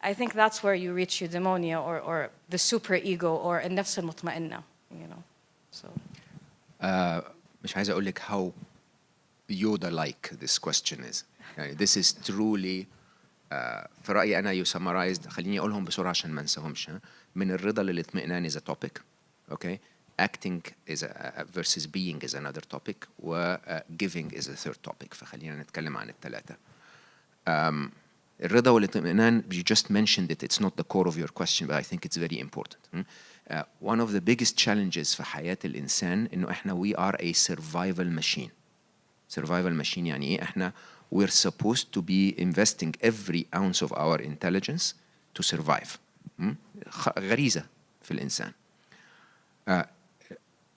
I think that's where you reach eudaimonia or the super ego or النفس المطمئنة, So. مش عايز أقول لك how Yoda-like this question is. يعني this is truly في رأيي أنا you summarized. خليني أقولهم بسرعة عشان ما انساهمش. من الرضا للاطمئنان is a topic. Okay. Acting is versus being is another topic. و giving is a third topic. فخلينا نتكلم عن الثلاثة. الرضا والاطمئنان, you just mentioned it. It's not the core of your question, but I think it's very important. One of the biggest challenges في حياة الإنسان إنه إحنا we are a survival machine. Survival machine يعني إيه؟ إحنا we're supposed to be investing every ounce of our intelligence to survive. غريزة في الإنسان.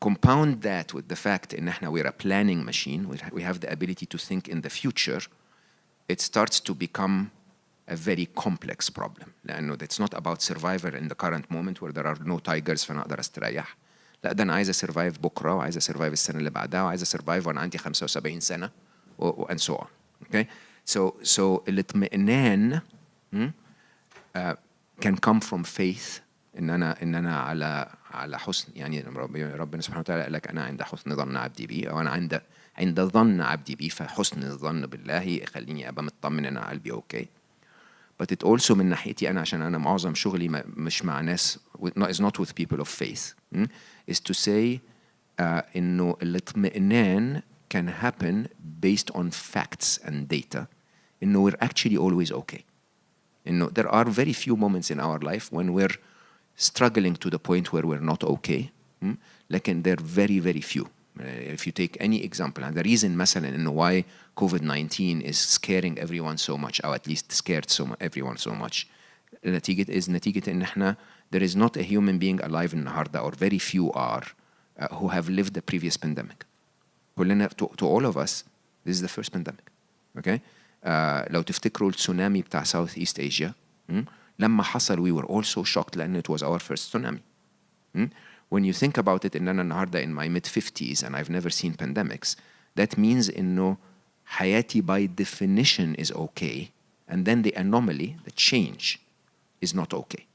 Compound that with the fact إن إحنا we're a planning machine, we have the ability to think in the future, it starts to become a very complex problem. لأنه it's not about survival in the current moment where there are no tigers فأنا أقدر أستريح. لا ده أنا عايز أسرفايف بكرة وعايز أسرفايف السنة اللي بعدها وعايز أسرفايف وأنا عندي 75 سنة and so on. Okay? So الاطمئنان can come from faith إن أنا على حسن, يعني ربنا سبحانه وتعالى قال لك أنا عند حسن ظن عبدي بي, أو أنا عند ظن عبدي بي, فحسن الظن بالله يخليني أبقى مطمن إن قلبي أوكي. But it also من ناحيتي أنا عشان أنا معظم شغلي مش مع ناس is not with people of faith, is to say إنه الاطمئنان can happen based on facts and data. إنه we're actually always okay. إنه there are very few moments in our life when we're struggling to the point where we're not okay. لكن they're very very few. If you take any example, and the reason مثلا إنه why COVID-19 is scaring everyone so much, or at least scared everyone so much, نتيجة إن إحنا there is not a human being alive النهاردة, or very few are, who have lived the previous pandemic. كلنا to all of us this is the first pandemic. Okay? لو تفتكروا التسونامي بتاع South East Asia, لما حصل we were all so shocked لأن it was our first tsunami. When you think about it, إن أنا النهاردة in my mid-50s and I've never seen pandemics, that means إنه حياتي by definition is okay, and then the anomaly, the change, is not okay.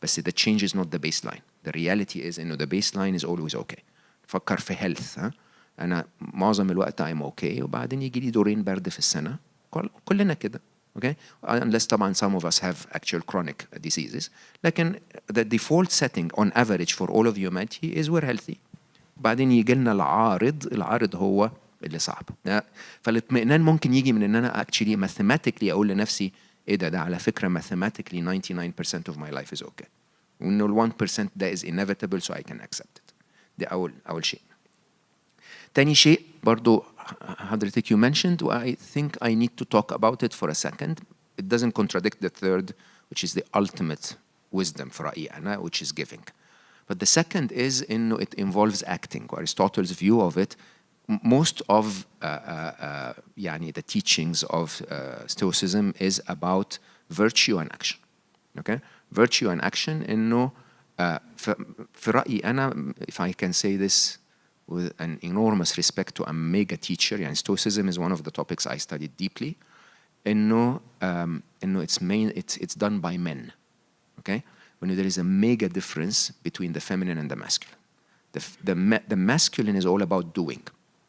But the change is not the baseline. The reality is إنه the baseline is always okay. فكر في health. أنا معظم الوقت I'm okay, وبعدين يجي لي دورين برد في السنة. كلنا كده. Okay? Unless طبعا some of us have actual chronic diseases. لكن the default setting on average for all of humanity is we're healthy. بعدين يجي لنا العارض هو اللي صعب. فالاطمئنان ممكن يجي من ان انا actually mathematically اقول لنفسي ايه ده على فكرة mathematically 99% of my life is okay. وانه ال 1% ده is inevitable so I can accept it. ده أول شيء. تاني شيء برضو حضرتك you mentioned, I think I need to talk about it for a second. It doesn't contradict the third, which is the ultimate wisdom في رأيي أنا, which is giving. But the second is إنه it involves acting. Aristotle's view of it, most of يعني the teachings of Stoicism is about virtue and action. Okay? Virtue and action إنه في رأيي أنا, if I can say this with an enormous respect to a mega teacher, يعني Stoicism is one of the topics I studied deeply. إنه it's done by men. Okay? When there is a mega difference between the feminine and the masculine. The masculine is all about doing.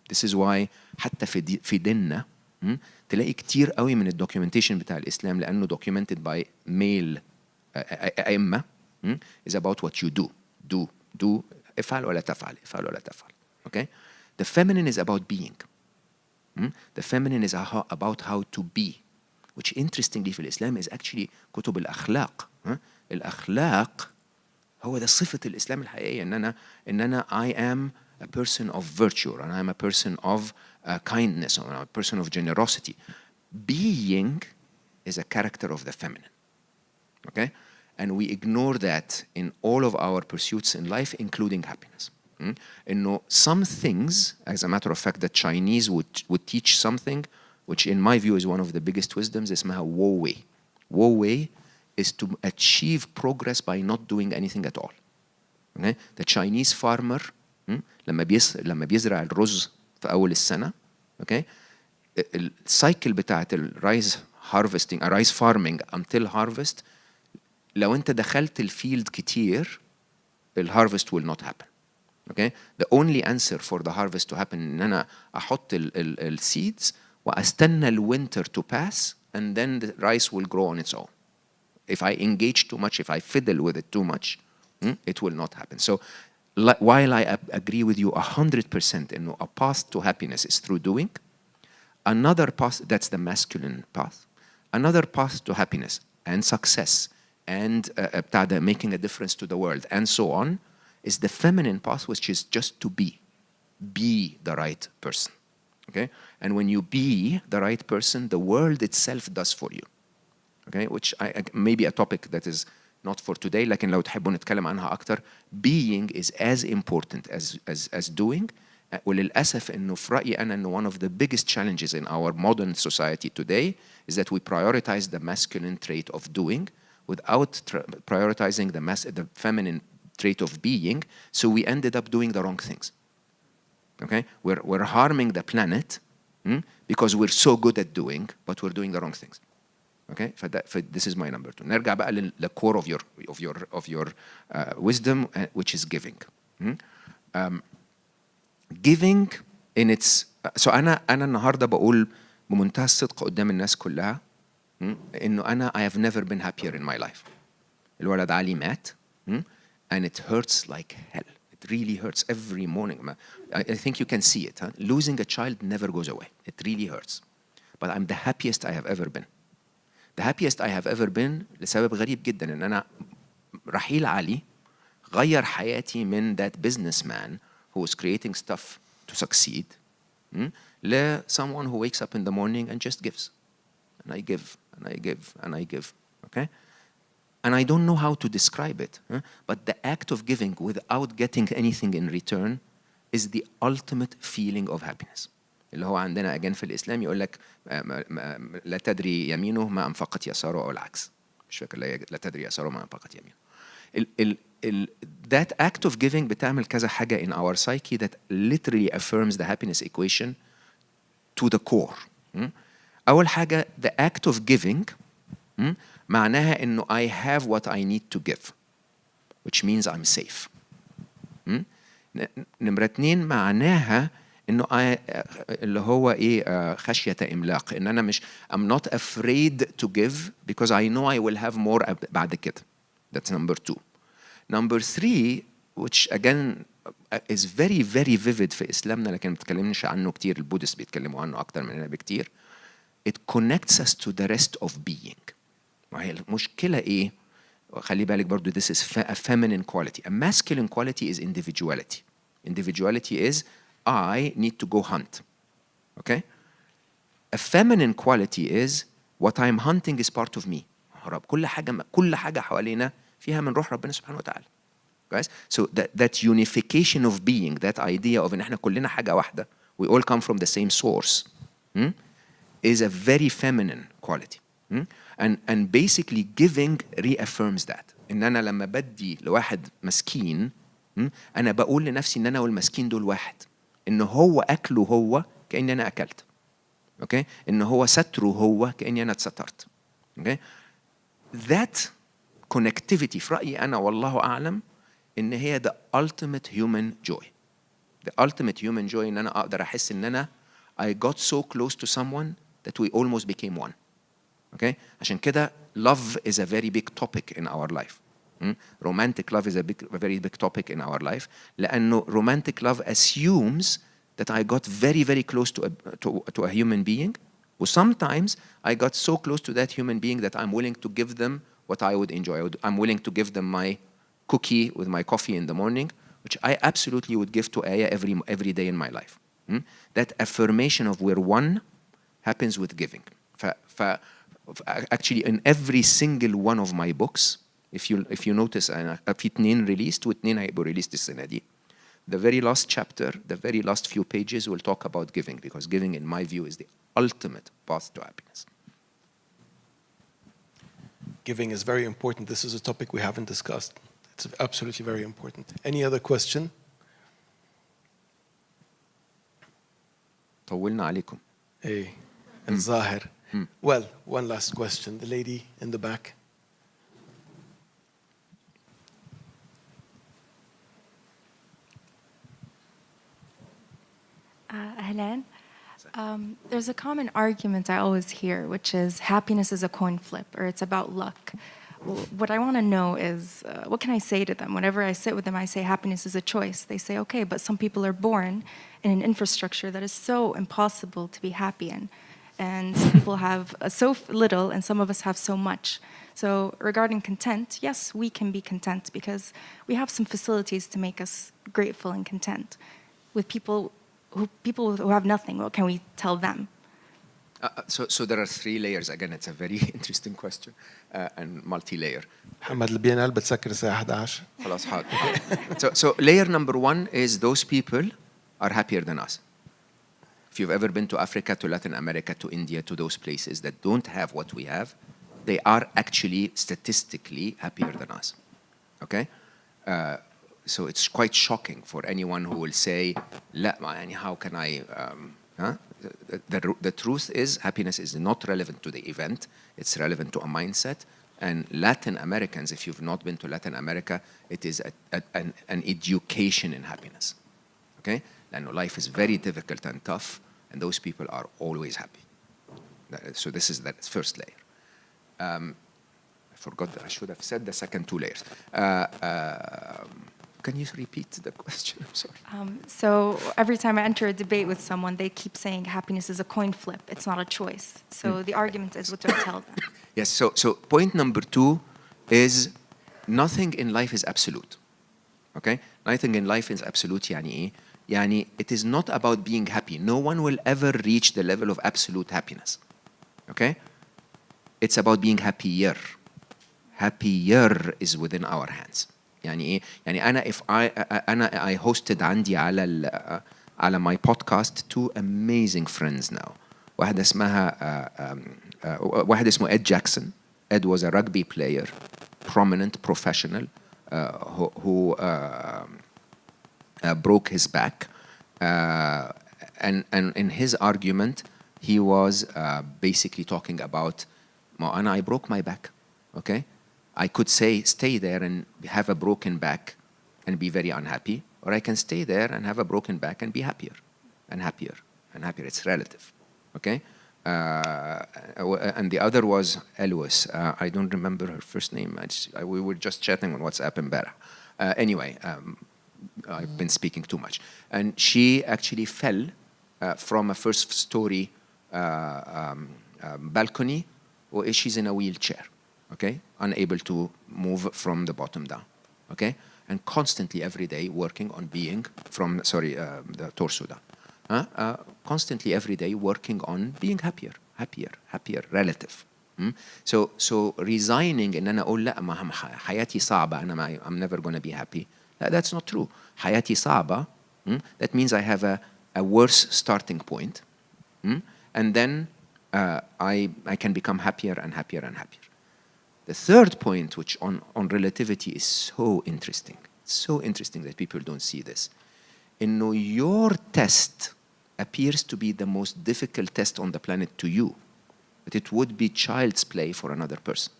This is why حتى في ديننا تلاقي كتير قوي من الدوكيومنتيشن بتاع الإسلام لأنه documented by male أئمة is about what you do افعل ولا تفعل. Okay? The feminine is about being. The feminine is about how to be, which interestingly في الإسلام is actually كتب الأخلاق. الأخلاق هو ده صفة الإسلام الحقيقية, إن أنا I am a person of virtue, and I am a person of kindness, or I'm a person of generosity. Being is a character of the feminine. Okay? And we ignore that in all of our pursuits in life, including happiness. إنه some things, as a matter of fact, the Chinese would teach something, which in my view is one of the biggest wisdoms, اسمها Wo Wei. Wo Wei is to achieve progress by not doing anything at all. Okay? The Chinese farmer لما بيزرع الرز في أول السنة, okay? السايكل بتاعت الرايز harvesting, rice farming until harvest, لو أنت دخلت الفيلد كتير, الharvest will not happen. Okay? The only answer for the harvest to happen إن أنا أحط ال seeds وأستنى ال winter to pass and then the rice will grow on its own. If I engage too much, if I fiddle with it too much, it will not happen. So while I agree with you 100% إنه a path to happiness is through doing, another path, that's the masculine path, another path to happiness and success and making a difference to the world and so on is the feminine path, which is just to be the right person. Okay? And when you be the right person, the world itself does for you. Okay? Which maybe a topic that is not for today, لكن لو تحبوا نتكلم عنها أكتر. Being is as important as doing. وللأسف إنه في رأيي أنا إنه one of the biggest challenges in our modern society today is that we prioritize the masculine trait of doing without prioritizing the feminine trait of being, so we ended up doing the wrong things. Okay? We're harming the planet because we're so good at doing, but we're doing the wrong things. Okay? This is my number 2. نرجع بقى للcore of your wisdom, which is giving. Giving in its so أنا النهارده بقول بمنتهى الصدق قدام الناس كلها إنه أنا I have never been happier in my life. الولد علي مات and it hurts like hell. It really hurts every morning. I think you can see it. Huh? Losing a child never goes away. It really hurts. But I'm the happiest I have ever been. The happiest I have ever been لسبب غريب جدا إن أنا رحيل علي غير حياتي من that businessman who was creating stuff to succeed ل someone who wakes up in the morning and just gives. And I give, and I give, and I give. Okay? And I don't know how to describe it, but the act of giving without getting anything in return is the ultimate feeling of happiness. اللي هو عندنا again في الإسلام يقول لك لا تدري يمينه ما أنفقت يساره أو العكس. مش فاكر لا تدري يساره ما أنفقت يمينه. That act of giving بتعمل كذا حاجة in our psyche that literally affirms the happiness equation to the core. أول حاجة the act of giving معناها إنه I have what I need to give, which means I'm safe. نمرة 2 معناها إنه اللي هو إيه خشية إملاق، إن أنا مش I'm not afraid to give because I know I will have more بعد كده. That's number 2. Number 3, which again is very very vivid في إسلامنا لكن ما بتكلمنش عنه كتير، البودست بيتكلموا عنه أكتر مننا بكتير. It connects us to the rest of being. وهي المشكلة إيه؟ خلي بالك برضو this is a feminine quality. A masculine quality is individuality. Individuality is I need to go hunt. Okay? A feminine quality is what I'm hunting is part of me. كل حاجة حوالينا فيها من روح ربنا سبحانه وتعالى. Guys? So that unification of being, that idea of إن إحنا كلنا حاجة واحدة, we all come from the same source, is a very feminine quality. And basically giving reaffirms that. إن أنا لما بدي لواحد مسكين أنا بقول لنفسي إن أنا والمسكين دول واحد. إن هو أكله هو كأني أنا أكلت. Okay? إن هو ستره هو كأني أنا اتسترت. Okay? That connectivity في رأيي أنا والله أعلم إن هي the ultimate human joy. The ultimate human joy إن أنا أقدر أحس إن أنا I got so close to someone that we almost became one. Okay? عشان كده love is a very big topic in our life. Romantic love is a very big topic in our life لأنه romantic love assumes that I got very very close to a human being. Sometimes I got so close to that human being that I'm willing to give them what I would enjoy. I'm willing to give them my cookie with my coffee in the morning, which I absolutely would give to Aya every day in my life. That affirmation of we're one happens with giving. Actually, in every single one of my books, if you notice, في 2 released و2 هيبقوا released السنة دي. The very last chapter, the very last few pages will talk about giving, because giving, in my view, is the ultimate path to happiness. Giving is very important. This is a topic we haven't discussed. It's absolutely very important. Any other question? طولنا عليكم. Hey, الظاهر. Well, one last question. The lady in the back. Ahlan. There's a common argument I always hear, which is happiness is a coin flip, or it's about luck. Well, what I want to know is, what can I say to them? Whenever I sit with them, I say happiness is a choice. They say, okay, but some people are born in an infrastructure that is so impossible to be happy in. And some people have so little, and some of us have so much. So regarding content, yes, we can be content because we have some facilities to make us grateful and content. With people who have nothing, what can we tell them? So there are 3 layers. Again, it's a very interesting question and multi-layer. محمد البيانال بتسكر الساعة 11. خلاص حاضر. So layer number 1 is those people are happier than us. If you've ever been to Africa, to Latin America, to India, to those places that don't have what we have, they are actually statistically happier than us. Okay? So it's quite shocking for anyone who will say, لا يعني how can I... The truth is happiness is not relevant to the event, it's relevant to a mindset. And Latin Americans, if you've not been to Latin America, it is an education in happiness. Okay? And life is very difficult and tough, and those people are always happy. So this is that first layer. I forgot that I should have said the second 2 layers. Can you repeat the question? I'm sorry. So every time I enter a debate with someone, they keep saying happiness is a coin flip. It's not a choice. So the argument is what do I tell them? Yes, so point number 2 is nothing in life is absolute. Okay? Nothing in life is absolute. يعني إيه؟ يعني it is not about being happy. No one will ever reach the level of absolute happiness. Okay? It's about being happier. Happier is within our hands. يعني إيه؟ يعني I hosted عندي على my podcast 2 amazing friends now. واحد اسمه Ed Jackson. Ed was a rugby player, prominent professional, who broke his back. And in his argument, he was basically talking about, I broke my back, okay? I could say, stay there and have a broken back and be very unhappy, or I can stay there and have a broken back and be happier, and happier, and happier. It's relative, okay? And the other was Elois. I don't remember her first name. We were just chatting on WhatsApp in Barra. Anyway, I've been speaking too much. And she actually fell from a first-story balcony, or she's in a wheelchair. Okay, unable to move from the bottom down, okay, and constantly every day working on being from the torso down, constantly every day working on being happier, relative. So resigning إن أنا أقول لا ما حياتي صعبة I'm never going to be happy. That's not true. حياتي صعبة. That means I have a worse starting point, and then I can become happier and happier and happier. The third point, which on relativity is so interesting. It's so interesting that people don't see this. Your test appears to be the most difficult test on the planet to you, but it would be child's play for another person.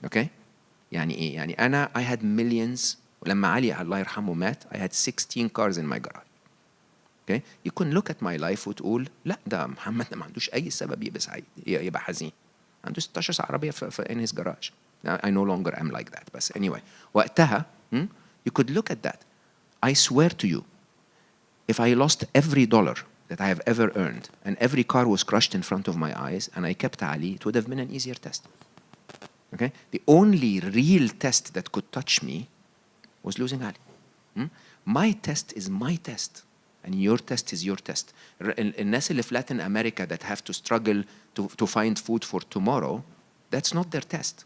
Okay? يعني إيه؟ يعني I had millions. ولما علي الله يرحمه مات, I had 16 cars in my garage. Okay? You can look at my life وتقول لا ده محمد ما عندوش أي سبب يبقى حزين. عنده 16 عربية in his garage. Now, I no longer am like that. But anyway, وقتها, you could look at that. I swear to you, if I lost every dollar that I have ever earned and every car was crushed in front of my eyes and I kept Ali, it would have been an easier test. Okay? The only real test that could touch me was losing Ali. My test is my test. And your test is your test. الناس اللي في Latin America that have to struggle to find food for tomorrow, that's not their test.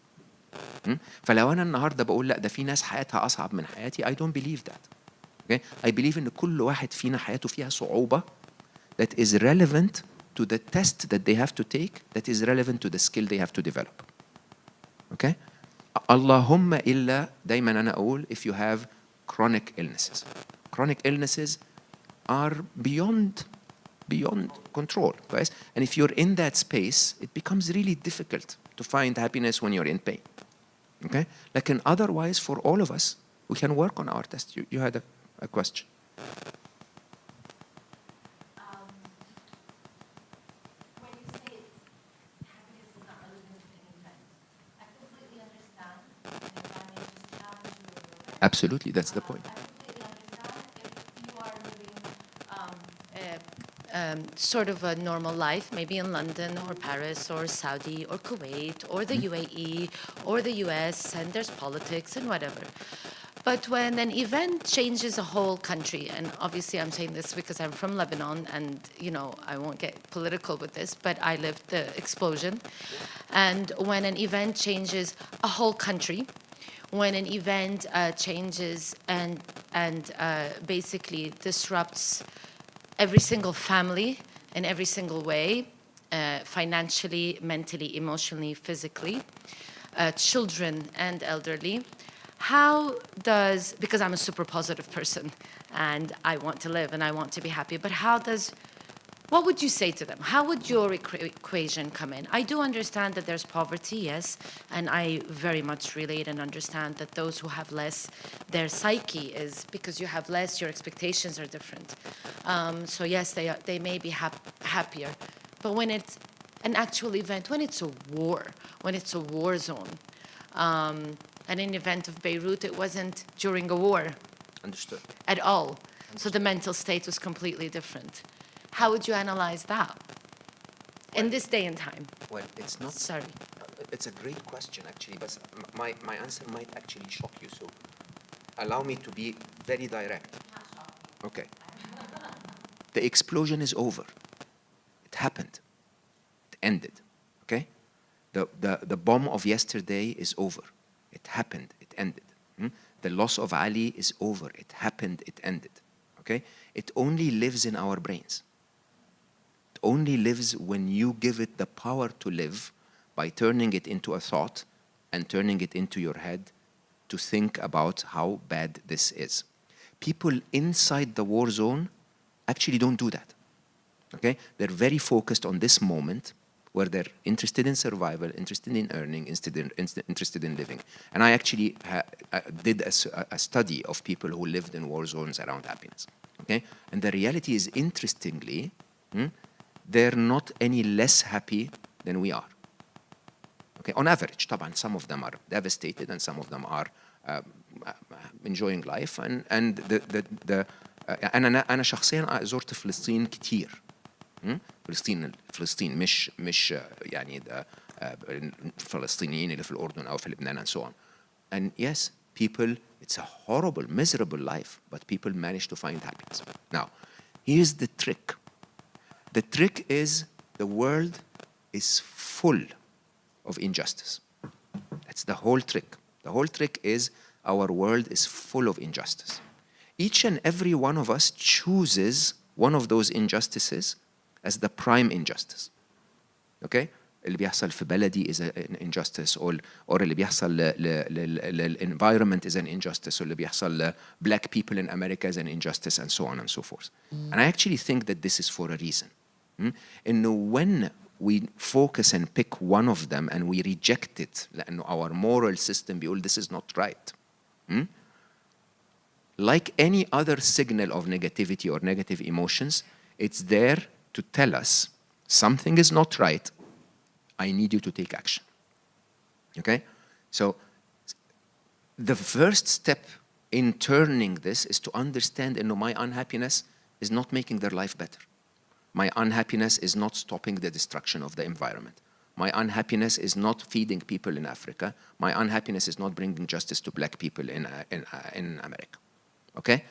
فلو أنا النهاردة بقول لا ده في ناس حياتها أصعب من حياتي, I don't believe that. Okay? I believe إن كل واحد فينا حياته فيها صعوبة that is relevant to the test that they have to take, that is relevant to the skill they have to develop. Okay? اللهم إلا دايما أنا أقول if you have chronic illnesses. Chronic illnesses are beyond control, right? And if you're in that space, it becomes really difficult to find happiness when you're in pain. Okay? Like otherwise, for all of us, we can work on our test. You had a question. Absolutely, that's the point. Sort of a normal life, maybe in London or Paris or Saudi or Kuwait or the UAE or the US, and there's politics and whatever. But when an event changes a whole country, and obviously I'm saying this because I'm from Lebanon, and you know I won't get political with this, but I lived the explosion. And when an event changes a whole country, when an event changes and basically disrupts every single family in every single way, financially, mentally, emotionally, physically, children and elderly. How does, because I'm a super positive person and I want to live and I want to be happy, but what would you say to them? How would your equation come in? I do understand that there's poverty, yes, and I very much relate and understand that those who have less, their psyche is, because you have less, your expectations are different. So yes, they may be happier. But when it's an actual event, when it's a war zone, and an event of Beirut, it wasn't during a war. Understood. At all. So the mental state was completely different. How would you analyze that in this day and time? Well, it's not... Sorry. It's a great question, actually, but my answer might actually shock you, so allow me to be very direct. Okay. The explosion is over. It happened. It ended. Okay? The bomb of yesterday is over. It happened. It ended. The loss of Ali is over. It happened. It ended. Okay? It only lives in our brains. It only lives when you give it the power to live by turning it into a thought and turning it into your head to think about how bad this is. People inside the war zone actually don't do that. Okay? They're very focused on this moment where they're interested in survival, interested in earning, interested in living. And I actually did a study of people who lived in war zones around happiness. Okay? And the reality is, interestingly, they're not any less happy than we are. Okay? On average, طبعا, some of them are devastated and some of them are enjoying life. And أنا شخصيا زرت فلسطين كتير. فلسطين مش يعني الفلسطينيين اللي في الأردن أو في لبنان and so on. And yes, people, it's a horrible, miserable life, but people manage to find happiness. Now, here's the trick. The trick is the world is full of injustice. That's the whole trick. The whole trick is our world is full of injustice. Each and every one of us chooses one of those injustices as the prime injustice. Okay? اللي بيحصل في بلدي is an injustice, or اللي بيحصل environment is an injustice, or اللي بيحصل black people in America is an injustice, and so on and so forth. And I actually think that this is for a reason. إنه when we focus and pick one of them and we reject it, لأنه our moral system بيقول this is not right. Like any other signal of negativity or negative emotions, it's there to tell us something is not right. I need you to take action. Okay? So the first step in turning this is to understand that my unhappiness is not making their life better. My unhappiness is not stopping the destruction of the environment. My unhappiness is not feeding people in Africa. My unhappiness is not bringing justice to black people in America. Okay?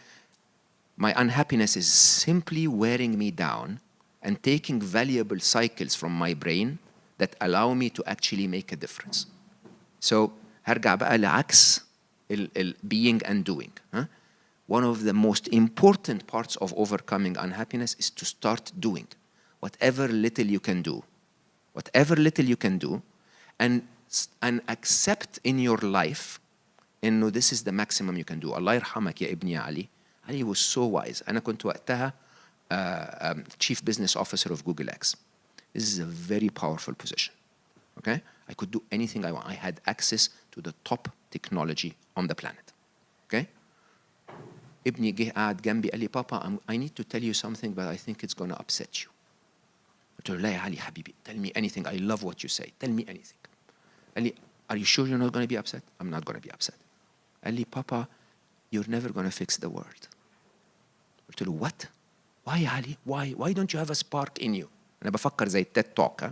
My unhappiness is simply wearing me down and taking valuable cycles from my brain that allow me to actually make a difference. So, هرجع بقى لعكس being and doing. One of the most important parts of overcoming unhappiness is to start doing whatever little you can do. Whatever little you can do, and accept in your life إنه this is the maximum you can do. الله يرحمك يا ابني علي. Ali was so wise. أنا كنت وقتها Chief Business Officer of Google X. This is a very powerful position. Okay? I could do anything I want. I had access to the top technology on the planet. Okay? ابني جه قاعد جنبي قال لي Papa, I need to tell you something, but I think it's going to upset you. قلت له لا يا علي حبيبي. Tell me anything. I love what you say. Tell me anything. قال لي Are you sure you're not going to be upset? I'm not going to be upset. قال لي Papa, you're never going to fix the world. قلت له what? Why يا علي? Why don't you have a spark in you? أنا بفكر زي التيد توك.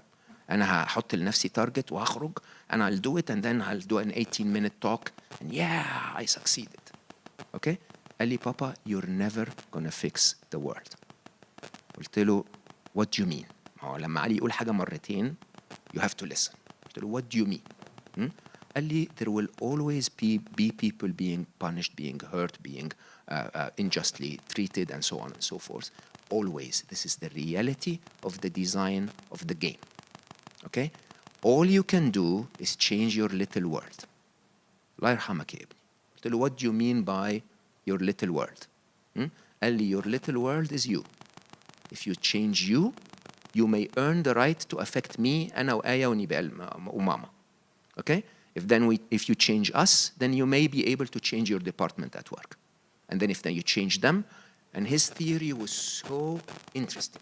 أنا هحط لنفسي تارجت وهخرج and I'll do it and then I'll do an 18-minute talk and yeah I succeeded. Okay? قال لي بابا you're never gonna fix the world. قلت له what do you mean؟ ما هو لما علي يقول حاجة مرتين you have to listen. قلت له what do you mean؟ قال لي there will always be people being punished, being hurt, being unjustly treated and so on and so forth. Always. This is the reality of the design of the game. Okay? All you can do is change your little world. الله يرحمك يا ابني. قلت له what do you mean by your little world? قال لي your little world is you. If you change you, you may earn the right to affect me أنا وآية ونبال وماما. Okay? If you change us, then you may be able to change your department at work. And then if then you change them, and his theory was so interesting.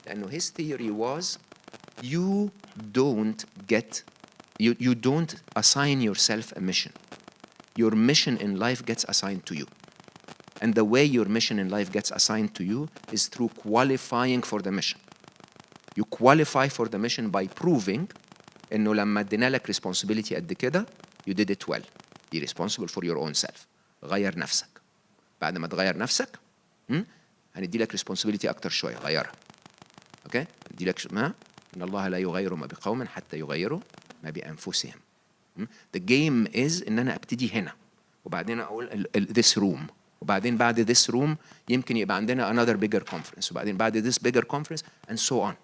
لأنه his theory was you don't assign yourself a mission. Your mission in life gets assigned to you. And the way your mission in life gets assigned to you is through qualifying for the mission. You qualify for the mission by proving إنه لما ادينا لك responsibility قد كده you did it well. Be responsible for your own self. غير نفسك. بعد ما تغير نفسك هندي لك responsibility أكتر شوية غيرها. Okay? ندي لك ما إن الله لا يغير ما بقوم حتى يغيروا ما بأنفسهم. The game is إن أنا أبتدي هنا وبعدين أقول this room وبعدين بعد this room يمكن يبقى عندنا another bigger conference وبعدين بعد this bigger conference and so on.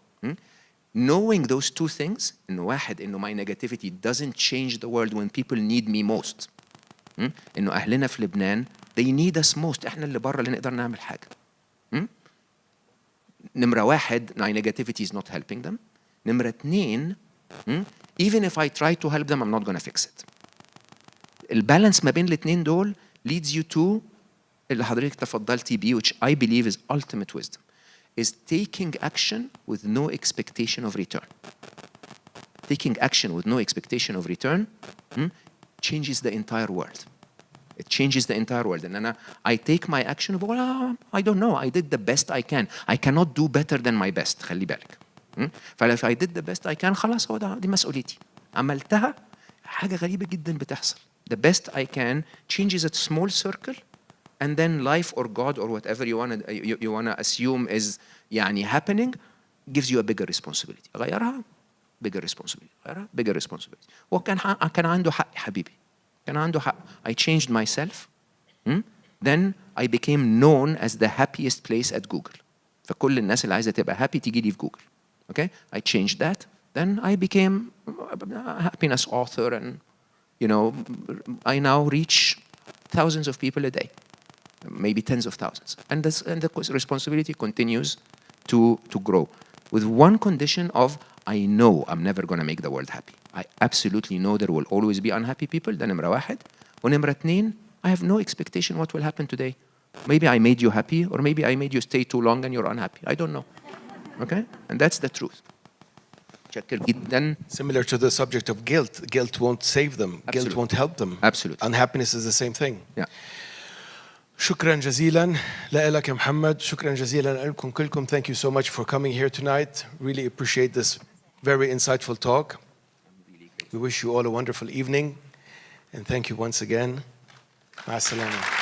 Knowing those two things إنه واحد إنه my negativity doesn't change the world when people need me most. إنه أهلنا في لبنان they need us most. إحنا اللي برا اللي نقدر نعمل حاجة. نمرة واحد my negativity is not helping them. نمرة اتنين even if I try to help them I'm not gonna fix it. البالانس ما بين الاتنين دول leads you to اللي حضرتك تفضلتي بيه which I believe is ultimate wisdom is taking action with no expectation of return. Taking action with no expectation of return changes the entire world. It changes the entire world. And I take my action well, I don't know. I did the best I can. I cannot do better than my best. خلي بالك. فلو I did the best I can خلاص هو دي مسؤوليتي. عملتها حاجة غريبة جدا بتحصل. The best I can changes a small circle and then life or God or whatever you wanna assume is يعني happening gives you a bigger responsibility. غيرها bigger responsibility. غيرها bigger responsibility. وكان عنده حق حبيبي. كان عنده حق. I changed myself. Then I became known as the happiest place at Google. فكل الناس اللي عايزة تبقى happy تيجي لي في جوجل. Okay? I changed that. Then I became a happiness author and I now reach thousands of people a day. Maybe tens of thousands. And the responsibility continues to grow. With one condition of I know I'm never going to make the world happy. I absolutely know there will always be unhappy people. ده نمرة واحد. ونمرة اتنين, I have no expectation what will happen today. Maybe I made you happy or maybe I made you stay too long and you're unhappy. I don't know. Okay? And that's the truth. شكر جدا. Similar to the subject of guilt. Guilt won't save them. Absolutely. Guilt won't help them. Absolutely. Unhappiness is the same thing. Yeah. شكرا جزيلا لك يا محمد. شكرا جزيلا لكم كلكم. Thank you so much for coming here tonight. Really appreciate this very insightful talk. We wish you all a wonderful evening and thank you once again. مع السلامة.